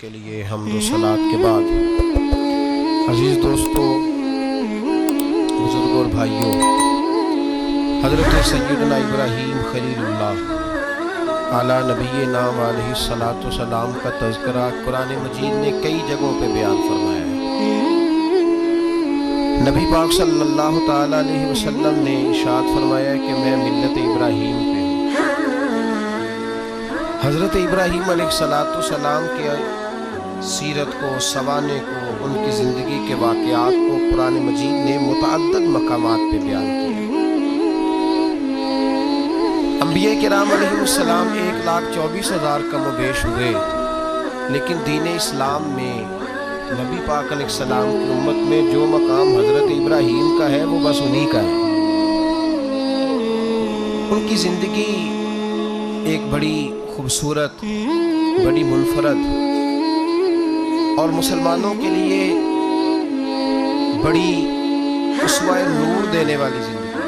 کے لیے حمد و صلات کے بعد عزیز دوستوں، بزرگوں اور بھائیوں، حضرت سیدنا ابراہیم خلیل اللہ اعلیٰ نبی نام علیہ الصلاۃ والسلام کا تذکرہ قرآن مجید نے کئی جگہوں پہ بیان فرمایا ہے۔ نبی پاک صلی اللہ تعالیٰ علیہ وسلم نے ارشاد فرمایا ہے کہ میں ملت ابراہیم پہ ہوں۔ حضرت ابراہیم علیہ السلام کے سیرت کو، سوانح کو، ان کی زندگی کے واقعات کو قرآن مجید نے متعدد مقامات پہ بیان کیا۔ انبیاء کرام علیہ السلام 1,24,000 کم و بیش ہوئے، لیکن دین اسلام میں نبی پاک علیہ السلام کی امت میں جو مقام حضرت ابراہیم کا ہے وہ بس انہی کا ہے۔ ان کی زندگی ایک بڑی خوبصورت، بڑی منفرد اور مسلمانوں کے لیے بڑی اسوہ نور دینے والی زندگی ہے۔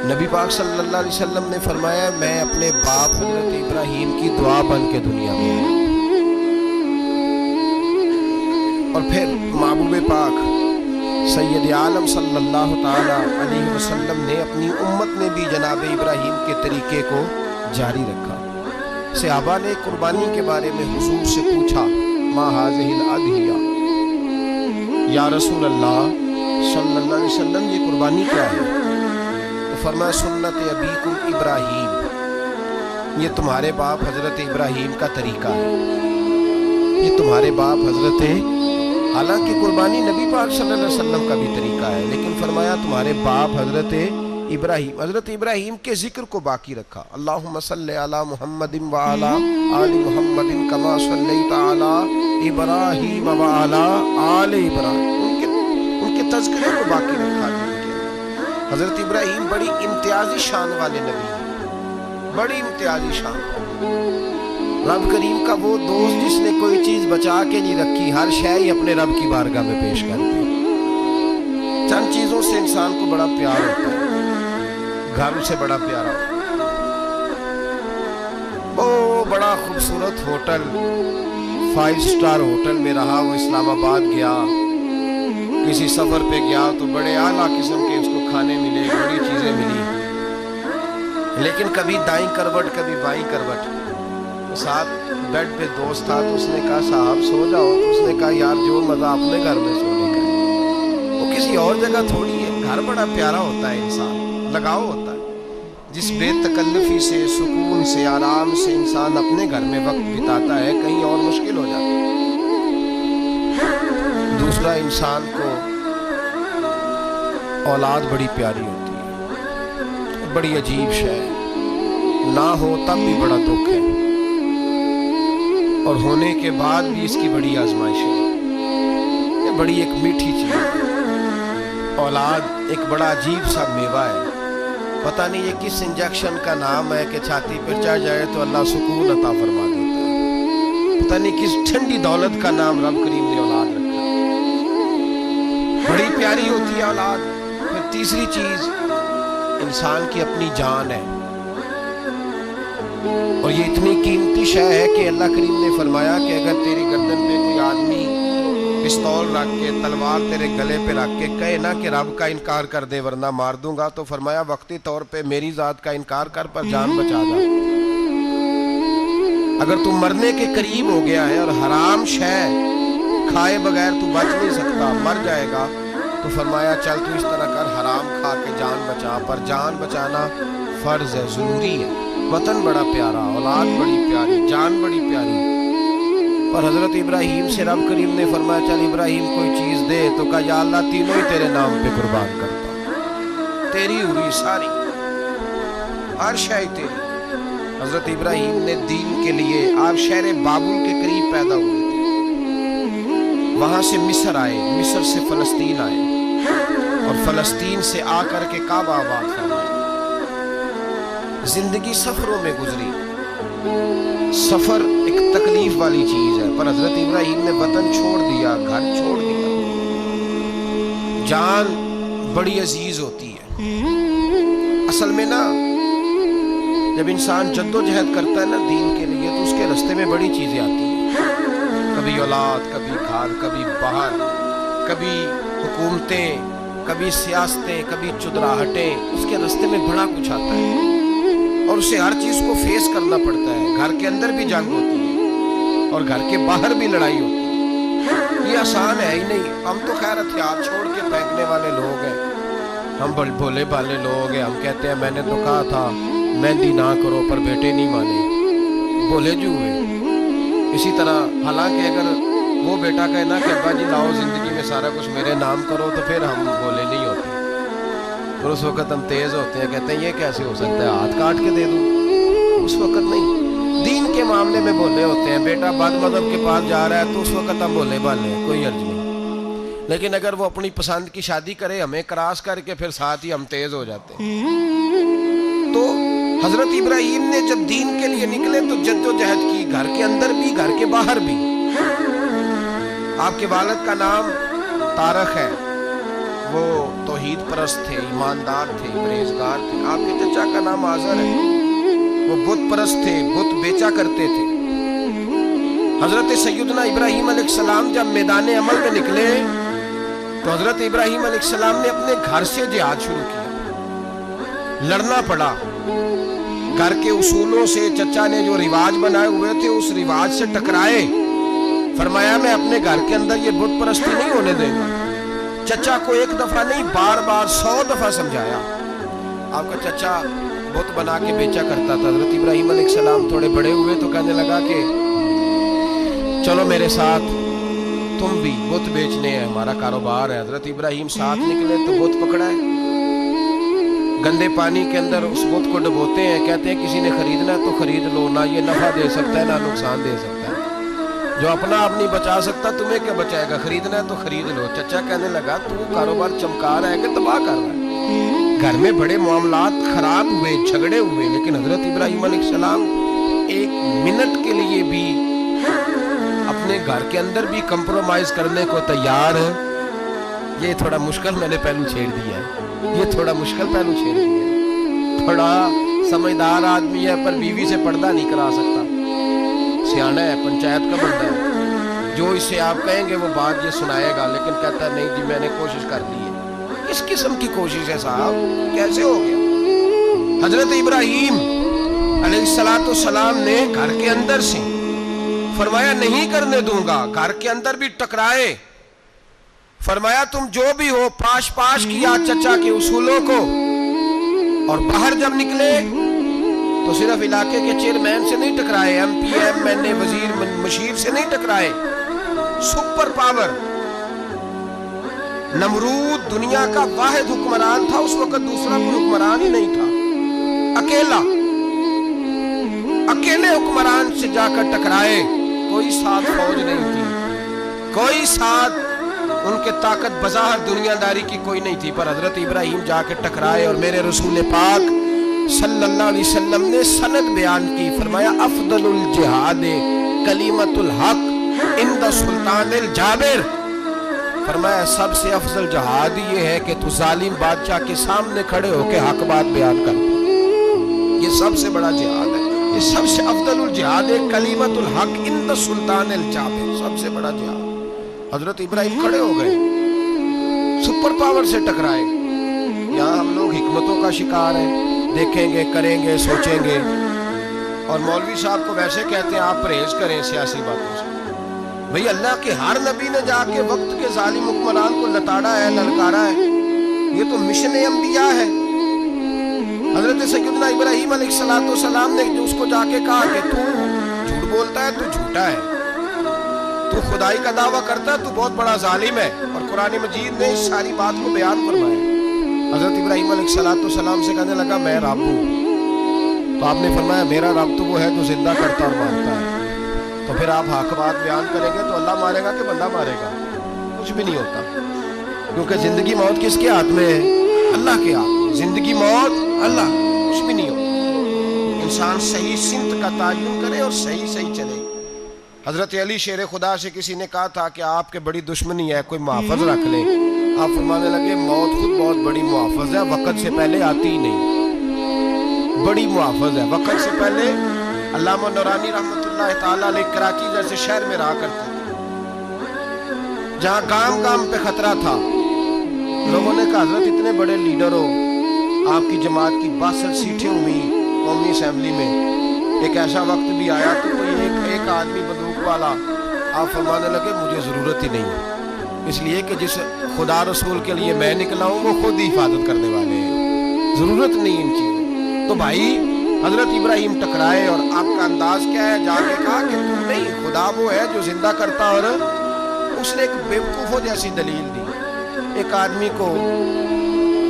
نبی پاک صلی اللہ علیہ وسلم نے فرمایا میں اپنے باپ حضرت ابراہیم کی دعا بن کے دنیا میں آیا۔ اور پھر محبوب پاک سید عالم صلی اللہ تعالی علیہ وسلم نے اپنی امت میں بھی جناب ابراہیم کے طریقے کو جاری رکھا۔ صحابہ نے قربانی کے بارے میں حضور سے پوچھا ما هذه الاضحیہ، یا رسول اللہ صلی اللہ علیہ وسلم یہ قربانی کیا ہے؟ تو فرمایا سنت ابیکم ابراہیم، یہ تمہارے باپ حضرت ابراہیم کا طریقہ ہے، یہ تمہارے باپ حضرت، حالانکہ قربانی نبی پاک صلی اللہ علیہ وسلم کا بھی طریقہ ہے، لیکن فرمایا تمہارے باپ حضرت ابراہیم کے ذکر کو باقی رکھا۔ اللہم صلی علی محمد وعلی آل محمد کما صلیت علی ابراہیم وعلی آل ابراہیم، ان کے تذکرے کو باقی رکھا۔ حضرت ابراہیم بڑی امتیازی شان والے نبی ہیں، بڑی امتیازی شان۔ رب کریم کا وہ دوست جس نے کوئی چیز بچا کے نہیں رکھی، ہر شے ہی اپنے رب کی بارگاہ میں پیش کرتی۔ چند چیزوں سے انسان کو بڑا پیار ہوتا ہے، گھر سے بڑا پیارا ہوتا ہے۔ وہ بڑا خوبصورت ہوٹل، 5 سٹار ہوٹل میں رہا، وہ اسلام آباد گیا، کسی سفر پہ گیا تو بڑے اعلیٰ قسم کے اس کو کھانے ملے، بڑی چیزیں ملی، لیکن کبھی دائیں کروٹ کبھی بائیں کروٹ۔ ساتھ بیڈ پہ دوست تھا تو اس نے کہا صاحب سو جاؤ، تو اس نے کہا یار جو مزہ اپنے گھر میں سونے کا ہے وہ کسی اور جگہ تھوڑی ہے۔ گھر بڑا پیارا ہوتا ہے، انسان لگاؤ ہوتا ہے، جس بے تکلفی سے، سکون سے، آرام سے انسان اپنے گھر میں وقت بتاتا ہے، کہیں اور مشکل ہو جاتا ہے۔ دوسرا، انسان کو اولاد بڑی پیاری ہوتی ہے، بڑی عجیب شے ہے، نہ ہو تب بھی بڑا دکھ ہے، اور ہونے کے بعد بھی اس کی بڑی آزمائش ہے۔ یہ بڑی ایک میٹھی چیز ہے۔ اولاد ایک بڑا عجیب سا میوہ ہے، پتہ نہیں یہ کس انجیکشن کا نام ہے کہ چھاتی پر چڑھ جائے تو اللہ سکون عطا فرما دیتا ہے، پتہ نہیں کس ٹھنڈی دولت کا نام رب کریم نے اولاد رکھا ہے، بڑی پیاری ہوتی ہے اولاد۔ پھر تیسری چیز انسان کی اپنی جان ہے، اور یہ اتنی قیمتی شے ہے کہ اللہ کریم نے فرمایا کہ اگر تیری گردن پہ کوئی آدمی پستول رکھ کے، تلوار تیرے گلے پہ رکھ کے کہے نا کہ رب کا انکار کر دے ورنہ مار دوں گا، تو فرمایا وقتی طور پہ میری ذات کا انکار کر پر جان بچا جا۔ اگر تو مرنے کے قریب ہو گیا ہے اور حرام شے کھائے بغیر تو بچ نہیں سکتا، مر جائے گا، تو فرمایا چل تو اس طرح کر حرام کھا کے جان بچا، پر جان بچانا فرض ہے، ضروری ہے۔ وطن بڑا پیارا، اولاد بڑی پیاری، جان بڑی پیاری، پر حضرت ابراہیم سے رب کریم نے فرمایا چل ابراہیم کوئی چیز دے، تو کہا یا اللہ تینوں ہی تیرے نام پہ قربان کرتا ہوں، تیری ہوئی ساری، ہر شے تیری۔ حضرت ابراہیم نے دین کے لیے، آپ شہر بابل کے قریب پیدا ہوئے تھے، وہاں سے مصر آئے، مصر سے فلسطین آئے، اور فلسطین سے آ کر کے کعبہ آباد فرمایا۔ زندگی سفروں میں گزری، سفر ایک تکلیف والی چیز ہے، پر حضرت ابراہیم نے وطن چھوڑ دیا، گھر چھوڑ دیا۔ جان بڑی عزیز ہوتی ہے، اصل میں نا جب انسان جد و جہد کرتا ہے نا دین کے لیے تو اس کے رستے میں بڑی چیزیں آتی ہیں، کبھی اولاد، کبھی گھر، کبھی باہر، کبھی حکومتیں، کبھی سیاستیں، کبھی چدراہٹیں، اس کے رستے میں بڑا کچھ آتا ہے اور اسے ہر چیز کو فیس کرنا پڑتا ہے۔ گھر کے اندر بھی جنگ ہوتی ہے اور گھر کے باہر بھی لڑائی ہوتی ہے۔ یہ آسان ہے ہی نہیں۔ ہم تو خیر ہتھیار چھوڑ کے پھینکنے والے لوگ ہیں، ہم بھولے بھالے لوگ ہیں۔ ہم کہتے ہیں میں نے تو کہا تھا مہندی نہ کرو، پر بیٹے نہیں مانے، بولے جو ہوئے۔ اسی طرح حالانکہ اگر وہ بیٹا کہے نا کہ ابا جی لاؤ زندگی میں سارا کچھ میرے نام کرو، تو پھر ہم بولے نہیں ہوتے، اور اس وقت ہم تیز ہوتے ہیں، کہتے ہیں یہ کیسے ہو سکتا ہے، ہاتھ کاٹ کے دے دوں۔ اس وقت نہیں، دین کے معاملے میں بولے ہوتے ہیں۔ بیٹا بد مذہب کے پاس جا رہا ہے تو اس وقت ہم بولے بھالے ہیں، کوئی عرض نہیں، لیکن اگر وہ اپنی پسند کی شادی کرے ہمیں کراس کر کے، پھر ساتھ ہی ہم تیز ہو جاتے ہیں۔ تو حضرت ابراہیم نے جب دین کے لیے نکلے تو جد و جہد کی، گھر کے اندر بھی گھر کے باہر بھی۔ آپ کے والد کا نام طارق ہے، وہ توحید پرست تھے، ایماندار تھے، پرہیزگار تھے۔ آپ کے چچا کا نام آزر ہے، وہ بت پرست تھے، بت بیچا کرتے تھے۔ حضرت سیدنا ابراہیم علیہ السلام جب میدان عمل میں نکلے تو حضرت ابراہیم علیہ السلام نے اپنے گھر سے جہاد شروع کیا، لڑنا پڑا۔ گھر کے اصولوں سے، چچا نے جو رواج بنائے ہوئے تھے اس رواج سے ٹکرائے۔ فرمایا میں اپنے گھر کے اندر یہ بت پرستی نہیں ہونے دیں گا۔ چچا کو ایک دفعہ نہیں، بار بار 100 دفعہ سمجھایا۔ آپ کا چچا بت بنا کے بیچا کرتا تھا۔ حضرت ابراہیم علیہ السلام تھوڑے بڑے ہوئے تو کہنے لگا کہ چلو میرے ساتھ، تم بھی بت بیچنے ہیں، ہمارا کاروبار ہے۔ حضرت ابراہیم ساتھ نکلے تو بت پکڑا ہے، گندے پانی کے اندر اس بت کو ڈبوتے ہیں، کہتے ہیں کسی نے خریدنا ہے تو خرید لو، نہ یہ نفع دے سکتا ہے نہ نقصان دے سکتا ہے، جو اپنا آپ نہیں بچا سکتا تمہیں کیا بچائے گا، خریدنا ہے تو خرید لو۔ چچا کہنے لگا تو کاروبار چمکا رہا ہے کہ تباہ کر رہا ہے۔ گھر میں بڑے معاملات خراب ہوئے، جھگڑے ہوئے، لیکن حضرت ابراہیم علیہ السلام ایک منٹ کے لیے بھی اپنے گھر کے اندر بھی کمپرومائز کرنے کو تیار ہے۔ یہ تھوڑا مشکل میں نے پہلو چھیڑ دیا ہے، یہ تھوڑا مشکل پہلو چھیڑ دیا ہے۔ تھوڑا سمجھدار آدمی ہے پر بیوی سے پردہ نہیں کرا سکتا، سیانا ہے، پنچایت کا بندہ ہے، جو اسے آپ کہیں گے وہ بات یہ سنائے گا، لیکن کہتا ہے نہیں جی میں نے کوشش کر لی ہے۔ کس قسم کی کوشش ہے صاحب، کیسے ہو گیا؟ حضرت ابراہیم علیہ السلام نے گھر کے اندر سے فرمایا نہیں کرنے دوں گا، گھر کے اندر بھی ٹکرائے، فرمایا تم جو بھی ہو، پاش پاش کیا چچا کے اصولوں کو، اور باہر جب نکلے تو صرف علاقے کے چیئرمین سے نہیں ٹکرائے، ایم پی ایم این اے وزیر مشیر سے نہیں ٹکرائے، سپر پاور نمرود دنیا کا واحد حکمران تھا، اس وقت دوسرا کوئی حکمران ہی نہیں تھا، اکیلے حکمران سے جا کر ٹکرائے، کوئی ساتھ فوج نہیں تھی، کوئی ساتھ ان کے طاقت بظاہر دنیا داری کی کوئی نہیں تھی، پر حضرت ابراہیم جا کے ٹکرائے، اور میرے رسول پاک صلی اللہ علیہ وسلم نے سند بیان کی، فرمایا افضل الجہاد کلمۃ الحق عند سلطان الجابر، فرمایا سب سے افضل جہاد یہ ہے کہ تو ظالم بادشاہ کے سامنے کھڑے ہو کے حق بات بیان کر، یہ سب سے بڑا جہاد ہے، یہ سب سے افضل الجہاد کلمۃ الحق عند سلطان الجابر، سب سے بڑا جہاد۔ حضرت ابراہیم کھڑے ہو گئے، سپر پاور سے ٹکرائے۔ یہاں ہم لوگ حکمتوں کا شکار ہیں، دیکھیں گے، کریں گے، سوچیں گے، اور مولوی صاحب کو ویسے کہتے ہیں آپ پرہیز کریں سیاسی باتوں سے۔ بھئی اللہ کے ہر نبی نے جا کے وقت کے ظالم حکمران کو لتاڑا ہے، للکارا ہے، یہ تو مشن انبیاء ہے۔ حضرت سیدنا ابراہیم علیہ السلام نے جو اس کو جا کے کہا کہ تو جھوٹ بولتا ہے، تو جھوٹا ہے، تو خدائی کا دعویٰ کرتا ہے، تو بہت بڑا ظالم ہے، اور قرآن مجید نے اس ساری بات کو بیان فرمایا۔ حضرت ابراہیم علیہ السلام سے کہنے لگا میں رب ہوں، تو آپ نے فرمایا میرا رب تو وہ ہے جو زندہ کرتا اور مارتا ہے، تو پھر آپ حق بات بیان کریں گے تو اللہ مارے گا کہ بندہ مارے گا؟ کچھ بھی نہیں ہوتا، کیونکہ زندگی موت کس کے ہاتھ میں ہے؟ اللہ کے ہاتھ میں، زندگی موت اللہ، کچھ بھی نہیں ہوتا۔ انسان صحیح سمت کا تعین کرے اور صحیح چلے۔ حضرت علی شیر خدا سے کسی نے کہا تھا کہ آپ کے بڑی دشمنی ہے، کوئی محافظ رکھ لیں، آپ فرمانے لگے موت خود بہت بڑی محافظ ہے، وقت سے پہلے آتی ہی نہیں، بڑی محافظ ہے، وقت سے پہلے۔ علامہ نورانی رحمۃ اللہ اللہ تعالیٰ علیہ کراچی جیسے شہر میں رہا کرتے تھے جہاں کام کام پہ خطرہ تھا. لوگوں نے کہا حضرت اتنے بڑے لیڈر ہو, آپ کی جماعت کی 62 سیٹیں ہوئی قومی اسمبلی میں, ایک ایسا وقت بھی آیا تو کوئی ایک آدمی بندوق والا. آپ فرمانے لگے مجھے ضرورت ہی نہیں, اس لیے کہ جس خدا رسول کے لیے میں نکلا ہوں وہ خود ہی حفاظت کرنے والے ہیں, ضرورت نہیں ان چیزوں. تو بھائی حضرت ابراہیم ٹکرائے اور آپ کا انداز کیا ہے؟ جا کے کہا کہ تم نہیں, خدا وہ ہے جو زندہ کرتا. اور اس نے ایک بیوقوفوں جیسی دلیل دی. ایک آدمی کو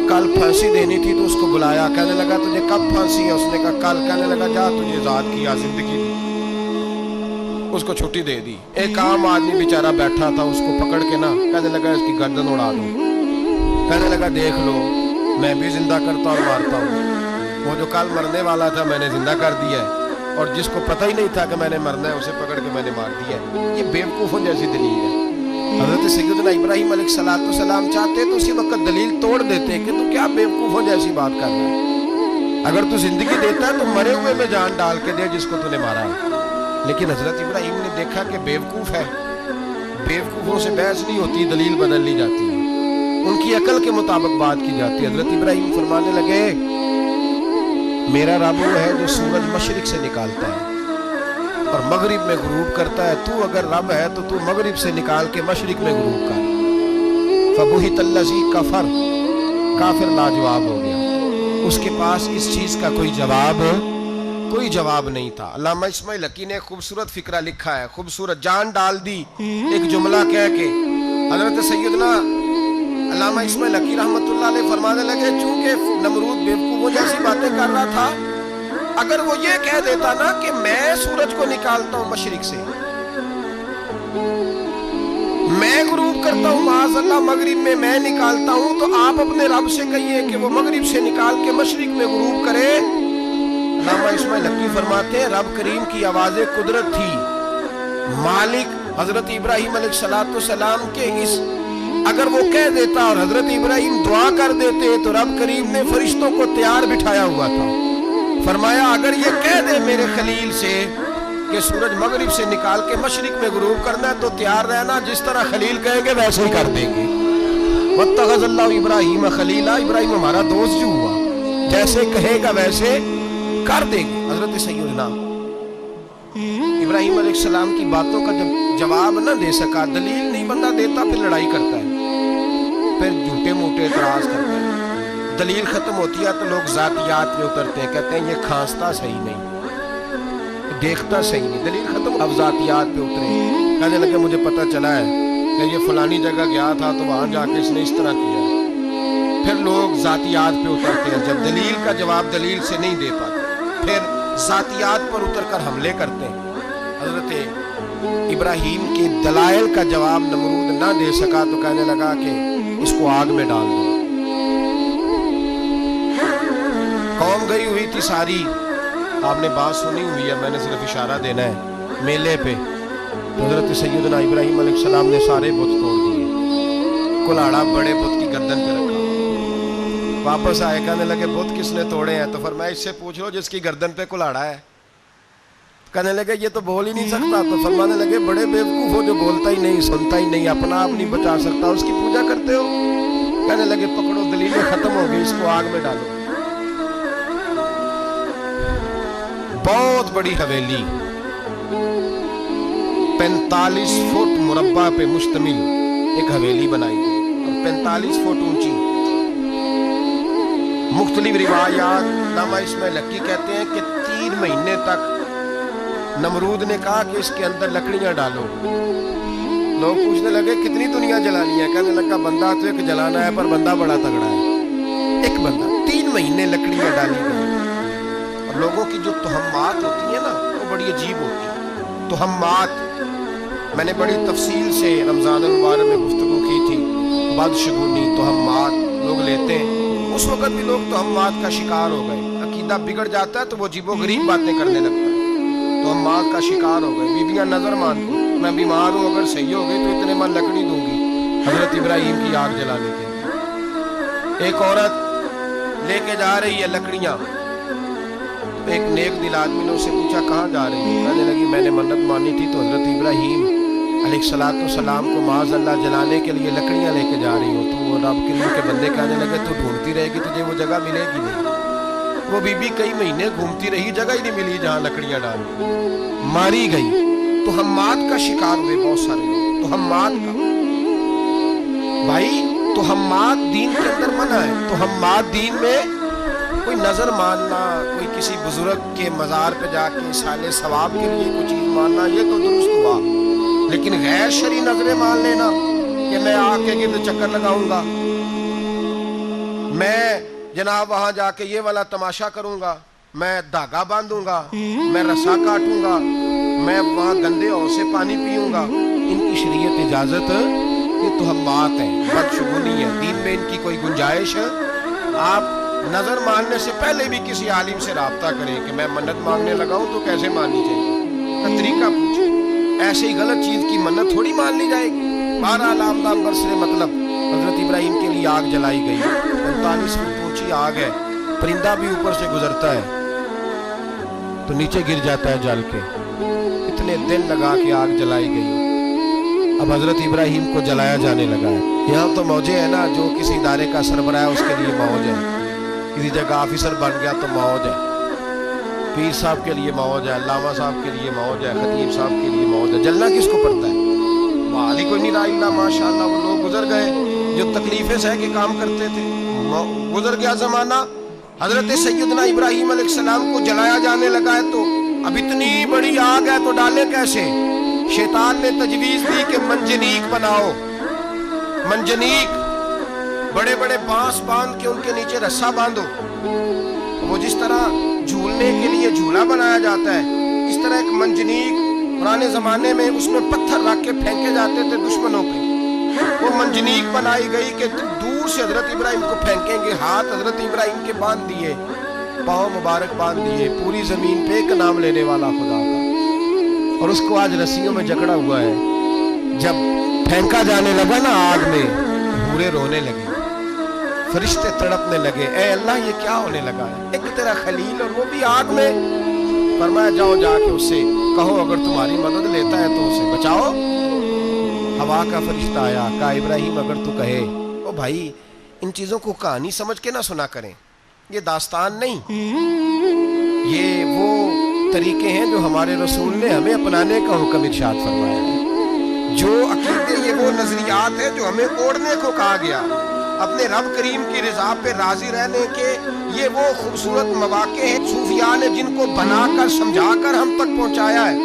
کل پھانسی دینی تھی تو اس کو بلایا, کہنے لگا تجھے کب پھانسی ہے؟ اس نے کہا کل. کہنے لگا جا تجھے ذات کی یا زندگی دی, اس کو چھٹی دے دی. ایک عام آدمی بیچارہ بیٹھا تھا, اس کو پکڑ کے نا کہنے لگا اس کی گردن اڑا دو. کہنے لگا دیکھ لو میں بھی زندہ کرتا اور مارتا ہوں, وہ جو کل مرنے والا تھا میں نے زندہ کر دیا ہے, اور جس کو پتہ ہی نہیں تھا کہ میں نے مرنا ہے اسے پکڑ کے میں نے مار دیا ہے. یہ بیوقوفوں جیسی دلیل ہے. حضرت سیدنا ابراہیم علیہ السلام چاہتے تو اسی وقت دلیل توڑ دیتے کہ تو کیا بیوقوفوں جیسی بات کر رہا ہے, اگر تو زندگی دیتا ہے تو مرے ہوئے میں جان ڈال کے دے جس کو تو نے مارا ہے. لیکن حضرت ابراہیم نے دیکھا کہ بیوقوف ہے, بیوقوفوں سے بحث نہیں ہوتی, دلیل بدل لی جاتی ہے, ان کی عقل کے مطابق بات کی جاتی ہے. حضرت ابراہیم فرمانے لگے میرا رب وہ ہے جو سورج مشرق سے نکالتا ہے اور مغرب میں غروب کرتا ہے. تو اگر رب ہے تو مغرب سے نکال کے مشرق میں غروب کر. فبہت الذی کفر, کافر لاجواب ہو گیا, اس کے پاس اس چیز کا کوئی جواب نہیں تھا. علامہ اسماعیل حقی نے خوبصورت فقرہ لکھا ہے, خوبصورت جان ڈال دی ایک جملہ کہہ کے. حضرت سیدنا علامہ اسماعیل حقی رحمۃ اللہ علیہ فرمانے لگے چونکہ نمرود بیوقوفوں جیسی باتیں کر رہا تھا, اگر وہ یہ کہہ دیتا نا کہ میں سورج کو نکالتا ہوں مشرق سے, میں غروب کرتا ہوں معاذ اللہ مغرب میں میں نکالتا ہوں, تو آپ اپنے رب سے کہیے کہ وہ مغرب سے نکال کے مشرق میں غروب کرے. علامہ اسماعیل حقی فرماتے ہیں رب کریم کی آواز قدرت تھی, مالک حضرت ابراہیم علیہ السلام کے اس, اگر وہ کہہ دیتا اور حضرت ابراہیم دعا کر دیتے تو رب کریم نے فرشتوں کو تیار بٹھایا ہوا تھا. فرمایا اگر یہ کہہ دے میرے خلیل سے کہ سورج مغرب سے نکال کے مشرق میں غروب کرنا ہے تو تیار رہنا, جس طرح خلیل کہیں گے ویسے ہی کر دیں گے. واتخذ اللہ ابراہیم خلیلا, ابراہیم ہمارا دوست جو ہوا, جیسے کہے گا ویسے کر دیں گے. حضرت سیدنا ابراہیم علیہ السلام کی باتوں کا جب جواب نہ دے سکا, دلیل نہیں بندہ دیتا, پھر لڑائی کرتا ہے, پھر جھوٹے موٹے اعتراض کرتا ہے. دلیل ختم ہوتی ہے تو لوگ ذاتیات میں اترتے ہیں, کہتے ہیں یہ کھانستا صحیح نہیں, دیکھتا صحیح نہیں. دلیل ختم, اب ذاتیات پہ اترے, کہنے لگے مجھے پتہ چلا ہے کہ یہ فلانی جگہ گیا تھا تو وہاں جا کے اس نے اس طرح کیا. پھر لوگ ذاتیات پہ اترتے ہیں, جب دلیل کا جواب دلیل سے نہیں دے پاتے پھر ذاتیات پر اتر کر حملے کرتے ہیں. حضرت ابراہیم کے دلائل کا جواب نمرود نہ دے سکا تو کہنے لگا کہ اس کو آگ میں ڈال دو. قوم گئی ہوئی تھی ساری, آپ نے بات سنی ہوئی ہے, میں نے صرف اشارہ دینا ہے, میلے پہ حضرت سیدنا ابراہیم علیہ السلام نے سارے بت توڑ دیے, کلاڑا بڑے بت کی گردن پہ رکھا. واپس آئے, کہنے لگے بت کس نے توڑے ہیں؟ تو فرمایا اس سے پوچھ لو جس کی گردن پہ کلاڑا ہے. کہنے لگے یہ تو بول ہی نہیں سکتا. تو فرمانے لگے بڑے بیوقوف ہو, جو بولتا ہی نہیں, سنتا ہی نہیں, اپنا آپ نہیں بچا سکتا, اس کی پوجا کرتے ہو. کہنے لگے پکڑو, دلیلیں ختم ہو گئی, اس کو آگ میں ڈالو. بہت بڑی حویلی 45 فٹ مربع پہ مشتمل ایک حویلی بنائی گئی اور 45 فٹ اونچی. مختلف روایات, علامہ اسماعیل حقی کہتے ہیں کہ 3 مہینے تک نمرود نے کہا کہ اس کے اندر لکڑیاں ڈالو. لوگ پوچھنے لگے کتنی دنیا جلانی ہے؟ کہنے لگا بندہ تو ایک جلانا ہے, پر بندہ بڑا تگڑا ہے, ایک بندہ. 3 مہینے لکڑیاں ڈالی گئی. اور لوگوں کی جو تہمات ہوتی ہیں نا وہ بڑی عجیب ہوتی ہیں. تہمات میں نے بڑی تفصیل سے رمضان المبارک میں گفتگو کی تھی. بدشگونی, تہمات لوگ لیتے ہیں. اس وقت بھی لوگ تہمات کا شکار ہو گئے. عقیدہ بگڑ جاتا ہے تو وہ عجیب و غریب باتیں کرنے لگتا ہے. تہمات کا شکار ہو گئے. بیویاں نظر مانتی, میں بیمار ہوں, اگر صحیح ہو گئی تو اتنے من لکڑی دوں گی حضرت ابراہیم کی آگ جلانے کے لیے. ایک عورت لے کے جا رہی ہے لکڑیاں, ایک نیک دل آدمی نے اسے پوچھا کہاں جا رہی ہو؟ کہنے لگی میں نے منت مانی تھی تو حضرت ابراہیم علیہ السلام کو معاذ اللہ جلانے کے لیے لکڑیاں لے کے جا رہی ہوں. تو وہ رب کریم کے بندے کہنے لگے تو ڈھونڈتی رہے گی تجھے وہ جگہ ملے گی نہیں. وہ بی بی کئی مہینے گھومتی رہی, جگہ ہی نہیں ملی جہاں لکڑیاں ڈال, ماری گئی. تو حماد کا شکار ہوئے بہت سارے لوگ. تو حماد کا بھائی, تو حماد دین کے اندر منع ہے. تو حماد دین میں کوئی نظر ماننا, کوئی کسی بزرگ کے مزار پہ جا کے سالے ثواب کے لیے کوئی چیز ماننا, یہ تو درست ہوا. لیکن غیر شرعی نظریں مان لینا کہ میں آ کے گرد چکر لگاؤں گا, میں جناب وہاں جا کے یہ والا تماشا کروں گا, میں دھاگا باندھوں گا, میں رسا کاٹوں گا, میں وہاں گندے اور سے پانی پیوں گا, ان کی شریعت اجازت, یہ توہمات ہیں, بدشگونی ہے. دین میں ان کی کوئی گنجائش ہے؟ آپ نظر ماننے سے پہلے بھی کسی عالم سے رابطہ کریں کہ میں منت مانگنے لگا ہوں تو کیسے ماننی چاہیے, کا طریقہ پوچھیں. ایسے ہی غلط چیز کی منت تھوڑی مان لی جائے گی. 12 لام برسرے مطلب حضرت ابراہیم کے لیے آگ جلائی گئی, 45 فٹ اونچی آگ ہے, پرندہ بھی اوپر سے گزرتا ہے تو نیچے گر جاتا ہے جل کے. اتنے دن لگا کے آگ جلائی گئی. اب حضرت ابراہیم کو جلایا جانے لگا ہے. یہاں تو موجے ہے نا, جو کسی ادارے کا سربراہ ہے اس کے لیے موج ہے, کسی جگہ آفیسر بن گیا تو موج ہے, پیر صاحب کے لیے موج ہے, علامہ صاحب کے لیے موج ہے, خطیب صاحب کے لیے موج ہے. جلنا کس کو پڑتا ہے؟ والی کوئی نہیں رہا اللہ ماشاءاللہ. وہ لوگ گزر گئے جو تکلیفیں سہ کے کام کرتے تھے, گزر گیا زمانہ. حضرت سیدنا ابراہیم علیہ السلام کو جلایا جانے لگا ہے تو اب اتنی بڑی آگ ہے تو ڈالے کیسے؟ شیطان نے تجویز دی کہ منجنیق بناؤ. منجنیق, بڑے بڑے بانس باندھ کے ان کے نیچے رسا باندھو. وہ جس طرح جھولنے کے لیے جھولا بنایا جاتا ہے, اس طرح ایک منجنیق پرانے زمانے میں اس میں پتھر رکھ کے پھینکے جاتے تھے دشمنوں پہ. وہ منجنیق بنائی گئی کہ دور سے حضرت ابراہیم کو پھینکیں گے. ہاتھ حضرت ابراہیم کے باندھ دیے, پاؤں مبارک باندھ دیے. پوری زمین پہ ایک نام لینے والا خدا کا, اور اس کو آج رسیوں میں جکڑا ہوا ہے. جب پھینکا جانے لگا نا آگ میں, حوریں رونے لگے, فرشتے تڑپنے لگے, اے اللہ یہ کیا ہونے لگا ہے؟ ایک تیرا خلیل اور وہ بھی آگ میں. فرمایا جاؤ جا کے اس سے کہو اگر تمہاری مدد لیتا ہے تو اسے بچاؤ. ہوا کا فرشتہ آیا, کہا ابراہیم اگر تو کہے. او بھائی, ان چیزوں کو کہانی سمجھ کے نہ سنا کریں, یہ داستان نہیں, یہ وہ طریقے ہیں جو ہمارے رسول نے ہمیں اپنانے کا حکم ارشاد فرمایا ہے. جو عقیدے, یہ وہ نظریات ہیں جو ہمیں اوڑھنے کو کہا گیا. اپنے رب کریم کی رضا پہ راضی رہنے کے یہ وہ خوبصورت مواقع ہیں صوفیاء نے جن کو بنا کر سمجھا کر ہم تک پہنچایا ہے.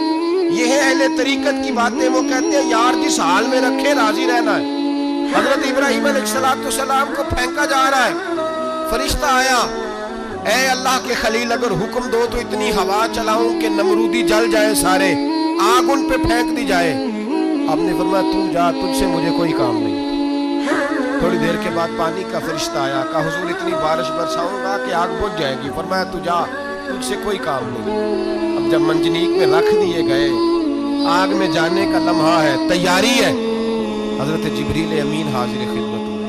یہ ہے اہل طریقت کی باتیں. وہ کہتے ہیں یار جس حال میں رکھے راضی رہنا ہے. حضرت ابراہیم علیہ السلام کو پھینکا جا رہا ہے, فرشتہ آیا, اے اللہ کے خلیل اگر حکم دو تو اتنی ہوا چلاؤں کہ نمرودی جل جائے سارے, آگ ان پہ پھینک دی جائے. آپ نے فرمایا تو جا, تجھ سے مجھے کوئی کام نہیں. تھوڑی دیر کے بعد پانی کا فرشتہ آیا, کہا حضور اتنی بارش برساؤں گا کہ آگ بجھ جائے گی. فرمایا تو جا, تجھ سے کوئی کام نہیں. اب جب منجنیق میں رکھ دیے گئے, آگ میں جانے کا لمحہ ہے, تیاری ہے, حضرت جبریل امین حاضر خدمت ہوئے.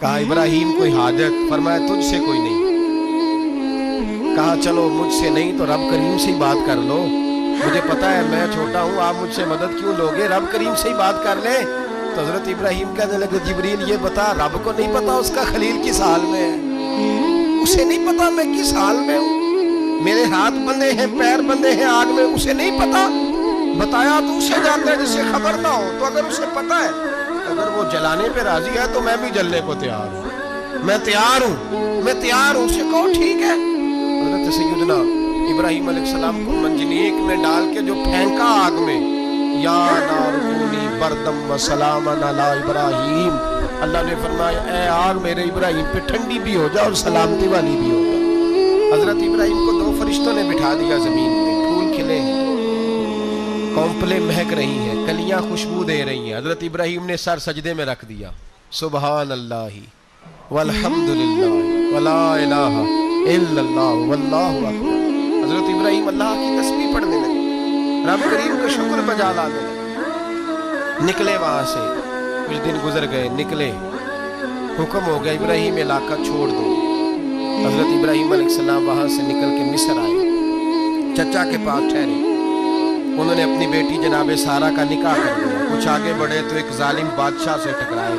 کہا ابراہیم کوئی حاجت؟ فرمایا تجھ سے کوئی نہیں. کہا چلو مجھ سے نہیں تو رب کریم سے ہی بات کر لو, مجھے پتا ہے میں چھوٹا ہوں, آپ مجھ سے مدد کیوں لوگے, رب کریم سے ہی بات کر لیں. تو حضرت ابراہیم کہنے لگے جبریل یہ بتا, رب کو نہیں پتا اس کا خلیل کس حال میں ہے؟ اسے نہیں پتا میں کس حال میں ہوں, میرے ہاتھ بندے ہیں, پیر بندے ہیں آگ میں, اسے نہیں پتا. بتایا تو اسے جانتا ہے جس سے خبر نہ ہو. تو اگر اسے پتا ہے, اگر وہ جلانے پہ راضی ہے تو میں بھی جلنے کو تیار ہوں, میں تیار ہوں, میں تیار ہوں. اسے کہو ٹھیک ہے. حضرت سیدنا ابراہیم علیہ السلام کو منجنیق میں ڈال کے جو پھینکا آگ میں, یا نار کونی بردم و سلام علی ابراہیم, اللہ نے فرمایا اے آگ میرے ابراہیم پہ ٹھنڈی بھی ہو جا اور سلامتی والی بھی ہو جا. حضرت ابراہیم کو 2 فرشتوں نے بٹھا دیا زمین پہ. پھول کھلے ہیں, کونپلیں مہک رہی ہیں, کلیاں خوشبو دے رہی ہیں. حضرت ابراہیم نے سر سجدے میں رکھ دیا, سبحان اللہ والحمد للہ ولا الہ الا اللہ واللہ اکبر. حضرت ابراہیم اللہ کی تسبیح پڑھنے لگے, رب کریم کا شکر بجا لانے لگے. نکلے وہاں سے, کچھ دن گزر گئے, نکلے, حکم ہو گیا ابراہیم علاقہ چھوڑ دو, حضرت ابراہیم علیہ السلام وہاں سے نکل کے مصر آئے، چچا کے پاس ٹھہرے، انہوں نے اپنی بیٹی جناب سارہ کا نکاح کر دیا۔ کچھ آگے بڑھے تو ایک ظالم بادشاہ سے ٹکرائے،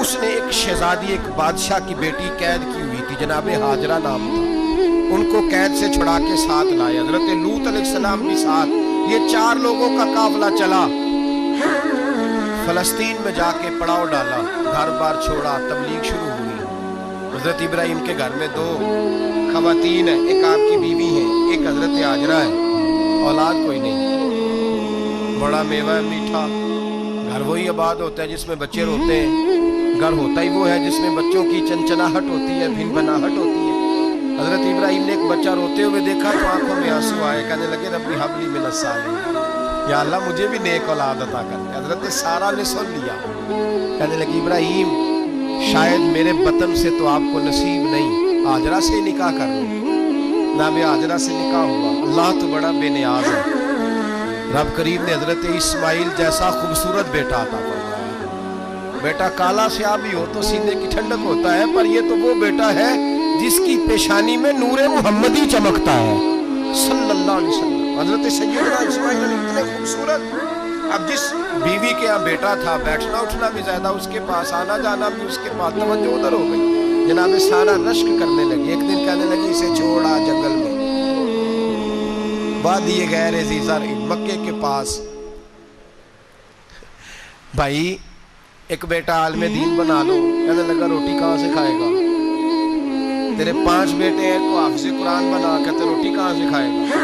اس نے ایک شہزادی، ایک بادشاہ کی بیٹی قید کی ہوئی تھی، جناب ہاجرہ نام تھا، ان کو قید سے چھڑا کے ساتھ لائے، حضرت لوط علیہ السلام بھی ساتھ، یہ 4 لوگوں کا قافلہ چلا، فلسطین میں جا کے پڑاؤ ڈالا، گھر بار چھوڑا، تبلیغ شروع ہوئی۔ حضرت ابراہیم کے گھر میں 2 خواتین ہیں، ایک آپ کی بیوی ہے، ایک حضرت ہاجرہ ہے، اولاد کوئی نہیں، بڑا میوہ میٹھا، گھر وہی آباد ہوتا ہے جس میں بچے روتے ہیں، گھر ہوتا ہی وہ ہے جس میں بچوں کی چنچناہٹ ہوتی ہے، بھن بناہٹ ہوتی ہے۔ حضرت ابراہیم نے ایک بچہ روتے ہوئے دیکھا تو آنکھوں میں آنسو آئے، کہنے لگے ربی حب لی من الصالحین، یا اللہ مجھے بھی نیک اولاد عطا کر دے۔ حضرت سارہ نے سن لیا، کہنے لگی ابراہیم شاید میرے بطن سے تو آپ کو نصیب نہیں، ہاجرہ سے نکاح کر لو۔ نام ہاجرہ سے نکاح ہوا۔ اللہ تو بڑا بے نیاز ہے، رب کریم نے حضرت اسماعیل جیسا خوبصورت بیٹا عطا فرمایا۔ بیٹا کالا سیاہ بھی ہو تو سینے کی ٹھنڈک ہوتا ہے، پر یہ تو وہ بیٹا ہے جس کی پیشانی میں نور محمدی چمکتا ہے صلی اللہ علیہ وسلم۔ حضرت سیدنا اسماعیل اتنے خوبصورت، اب جس بیوی کے یہاں بیٹا تھا، بیٹھنا اٹھنا بھی زیادہ اس کے پاس، آنا جانا بھی اس کے پاس، توجہ ادھر ہو گئی، جناب سارہ رشک کرنے لگی۔ ایک دن کہنے لگی اسے چھوڑا جنگل میں، وادی غیر ذی زرع، مکے کے پاس۔ بھائی ایک بیٹا عالم دین بنا لو، کہنے لگا روٹی کہاں سے کھائے گا؟ تیرے 5 بیٹے ہیں تو حافظ قرآن بنا، کہتے روٹی کہاں سے کھائے گا؟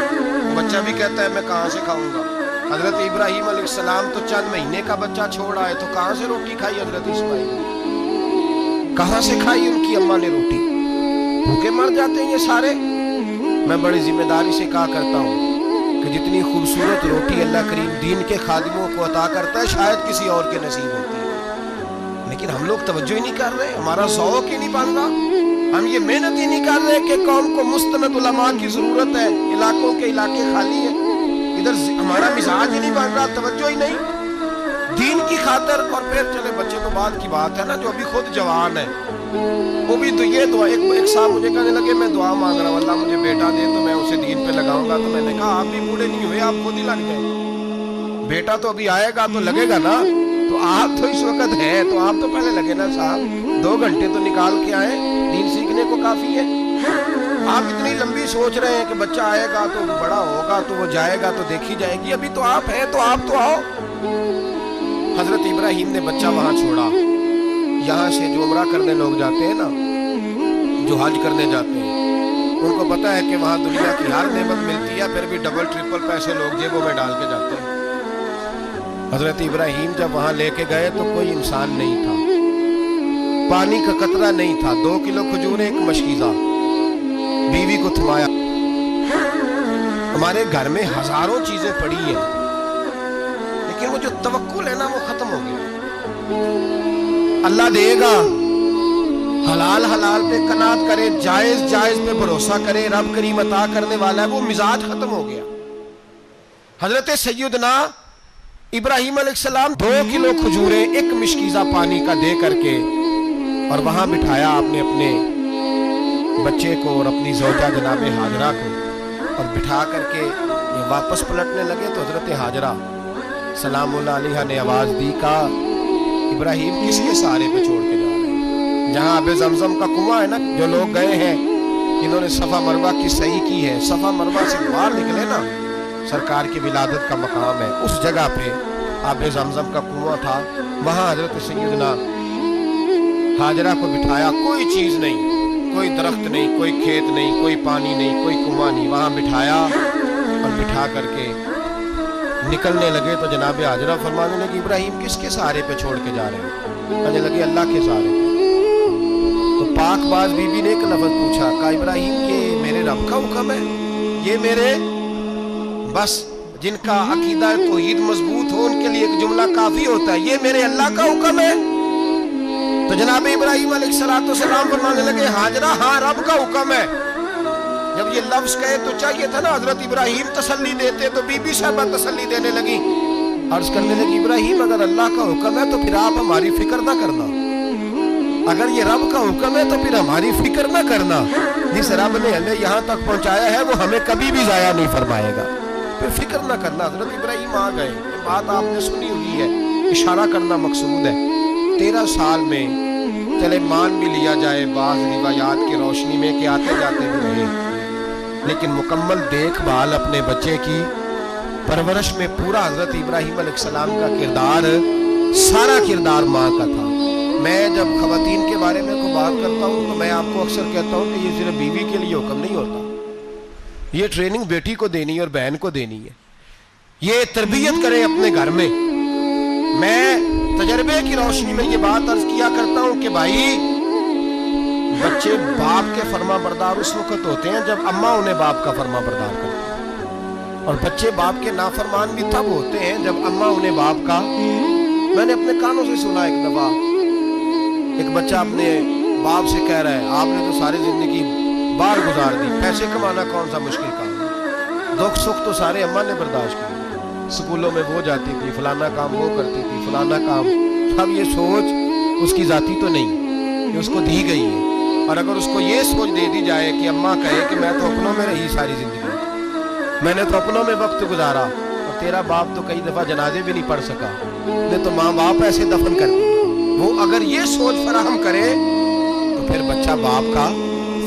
بچہ بھی کہتا ہے میں کہاں سے کھاؤں گا؟ حضرت ابراہیم علیہ السلام تو چند مہینے کا بچہ چھوڑ آئے، تو کہاں سے روٹی کھائی حضرت اسماعیل؟ کہاں سے کھائی ان کی اماں نے روٹی؟ بھوکے مر جاتے ہیں یہ سارے۔ میں بڑی ذمہ داری سے کہا کرتا ہوں کہ جتنی خوبصورت روٹی اللہ کریم دین کے خادموں کو عطا کرتا ہے شاید کسی اور کے نصیب ہوتی ہے، لیکن ہم لوگ توجہ ہی نہیں کر رہے، ہمارا ذوق ہی نہیں بن رہا، ہم یہ محنت ہی نہیں کر رہے کہ قوم کو مستند علماء کی ضرورت ہے، علاقوں کے علاقے خالی ہیں، ادھر ہمارا مزاج ہی نہیں بن رہا، توجہ ہی نہیں دین کی خاطر۔ اور پھر چلے بچے تو بعد کی بات ہے نا، جو ابھی خود جوان ہے وہ بھی تو یہ دعا، ایک صاحب مجھے کہنے لگے میں دعا مانگ رہا ہوں اللہ مجھے بیٹا دے تو میں اسے دین پہ لگاؤں گا، تو میں نے کہا آپ بھی بوڑھے نہیں ہوئے، آپ خود ہی لگ جائیں، بیٹا تو ابھی آئے گا تو لگے گا نا، تو آپ تو اس وقت ہیں تو آپ تو پہلے لگے نا صاحب، 2 گھنٹے تو نکال کے آئے، دین سیکھنے کو کافی ہے۔ آپ اتنی لمبی سوچ رہے ہیں کہ بچہ آئے گا تو بڑا ہوگا تو وہ جائے گا تو دیکھی جائے گی، ابھی تو آپ ہیں تو آپ تو آؤ۔ حضرت ابراہیم نے بچہ وہاں چھوڑا۔ یہاں سے جو عمرہ کرنے لوگ جاتے ہیں نا، جو حج کرنے جاتے ہیں، ان کو پتا ہے کہ وہاں دنیا کی ہر نعمت ملتی ہے، پھر بھی ڈبل ٹرپل پیسے لوگ جیبوں میں ڈال کے جاتے ہیں۔ حضرت ابراہیم جب وہاں لے کے گئے تو کوئی انسان نہیں تھا، پانی کا قطرہ نہیں تھا، 2 کلو کھجور، ایک مشکیزہ، بیوی کو تھمایا۔ ہمارے گھر میں ہزاروں چیزیں پڑی ہیں، لیکن وہ جو توکل ہے نا وہ ختم ہو گیا۔ اللہ دے گا، حلال حلال پہ قناعت کرے، جائز جائز پہ بھروسہ کرے، رب کریم عطا کرنے والا ہے، وہ مزاج ختم ہو گیا۔ حضرت سیدنا ابراہیم علیہ السلام 2 کلو کھجوریں، ایک مشکیزہ پانی کا دے کر کے، اور وہاں بٹھایا آپ نے اپنے بچے کو اور اپنی زوجہ جناب ہاجرہ کو، اور بٹھا کر کے یہ واپس پلٹنے لگے تو حضرت ہاجرہ سلام اللہ علیہ نے آواز دی، کہا ابراہیم کس کے سہارے پہ چھوڑ کے جا رہے ہیں؟ جہاں آب زمزم کا کنواں ہے نا، جو لوگ گئے ہیں جنہوں نے صفا مروہ کی صحیح کی ہے، صفا مروہ سے باہر نکلے نا، سرکار کی ولادت کا مقام ہے، اس جگہ پہ آب زمزم کا کنواں تھا، وہاں حضرت سیدنا ہاجرہ کو بٹھایا، کوئی چیز نہیں، کوئی درخت نہیں، کوئی کھیت نہیں، کوئی پانی نہیں، کوئی کنواں نہیں، وہاں بٹھایا اور بٹھا کر کے نکلنے لگے تو جناب ہاجرہ فرمانے لگی ابراہیم کس کے سہارے پہ چھوڑ کے جا رہے ہیں؟ کہنے لگے اللہ کے سہارے پہ۔ تو پاک باز بی بی نے ایک لفظ پوچھا، کہا ابراہیم یہ میرے رب کا حکم ہے؟ یہ میرے بس جن کا عقیدہ توحید مضبوط ہو ان کے لیے ایک جملہ کافی ہوتا ہے، یہ میرے اللہ کا حکم ہے؟ تو جناب ابراہیم علیہ السلام فرمانے لگے ہاجرہ ہاں رب کا حکم ہے۔ جب یہ لفظ کہے تو چاہیے تھا نا حضرت ابراہیم تسلی دیتے، تو بی بی صاحبہ تسلی دینے لگی، عرض کرنے لگی ابراہیم اگر اللہ کا حکم ہے تو پھر آپ ہماری فکر نہ کرنا، اگر یہ رب کا حکم ہے تو پھر ہماری فکر نہ کرنا، جس رب نے ہمیں یہاں تک پہنچایا ہے وہ ہمیں کبھی بھی ضائع نہیں فرمائے گا، پھر فکر نہ کرنا۔ حضرت ابراہیم آ گئے، بات آپ نے سنی ہوئی ہے، اشارہ کرنا مقصود ہے۔ 13 سال میں چلے مان بھی لیا جائے بعض روایات کی روشنی میں کہ آتے جاتے بھی رہے، لیکن مکمل دیکھ بھال اپنے بچے کی پرورش میں پورا حضرت ابراہیم علیہ السلام کا کردار، سارا کردار ماں کا تھا۔ میں جب خواتین کے بارے میں کوئی بات کرتا ہوں تو میں آپ کو اکثر کہتا ہوں کہ یہ صرف بیوی کے لیے حکم نہیں ہوتا، یہ ٹریننگ بیٹی کو دینی ہے اور بہن کو دینی ہے، یہ تربیت کریں اپنے گھر میں۔ میں تجربے کی روشنی میں یہ بات عرض کیا کرتا ہوں کہ بھائی، بچے باپ کے فرما بردار اس وقت ہوتے ہیں جب اماں انہیں باپ کا فرما بردار کرتے ہیں، اور بچے باپ کے نافرمان بھی تب ہوتے ہیں جب اماں انہیں باپ کا۔ میں نے اپنے کانوں سے سنا ایک دفعہ ایک بچہ اپنے باپ سے کہہ رہا ہے، آپ نے تو ساری زندگی باہر گزار دی، پیسے کمانا کون سا مشکل کام ہے، دکھ سکھ تو سارے اماں نے برداشت کیے، سکولوں میں وہ جاتی تھی، فلانا کام وہ کرتی تھی، فلانا کام۔ اب یہ سوچ اس کی ذاتی تو نہیں، یہ اس کو دی گئی ہے، اور اگر اس کو یہ سوچ دے دی جائے کہ اماں کہے کہ میں تو اپنوں میں رہی ساری زندگی، میں نے تو اپنوں میں وقت گزارا، اور تیرا باپ تو کئی دفعہ جنازے بھی نہیں پڑھ سکا، نے تو ماں باپ ایسے دفن کر دی، وہ اگر یہ سوچ فراہم کرے تو پھر بچہ باپ کا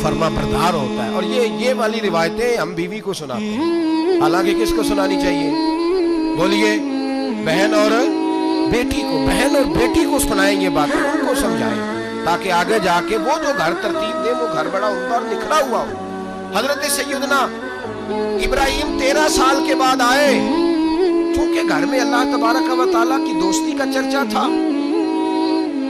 فرما بردار ہوتا ہے۔ اور یہ والی روایتیں ہم بیوی کو سناتے ہیں، حالانکہ کس کو سنانی چاہیے؟ بولیے، بہن اور بیٹی کو، بہن اور بیٹی کو سنائیں یہ باتیں، ان کو سمجھائیں، تاکہ آگے جا کے وہ جو گھر ترتیب دے وہ گھر بڑا عمدہ اور نکھرا ہوا ہو۔ حضرت سیدنا ابراہیم 13 سال کے بعد آئے، چونکہ گھر میں اللہ تبارک و تعالیٰ کی دوستی کا چرچا تھا،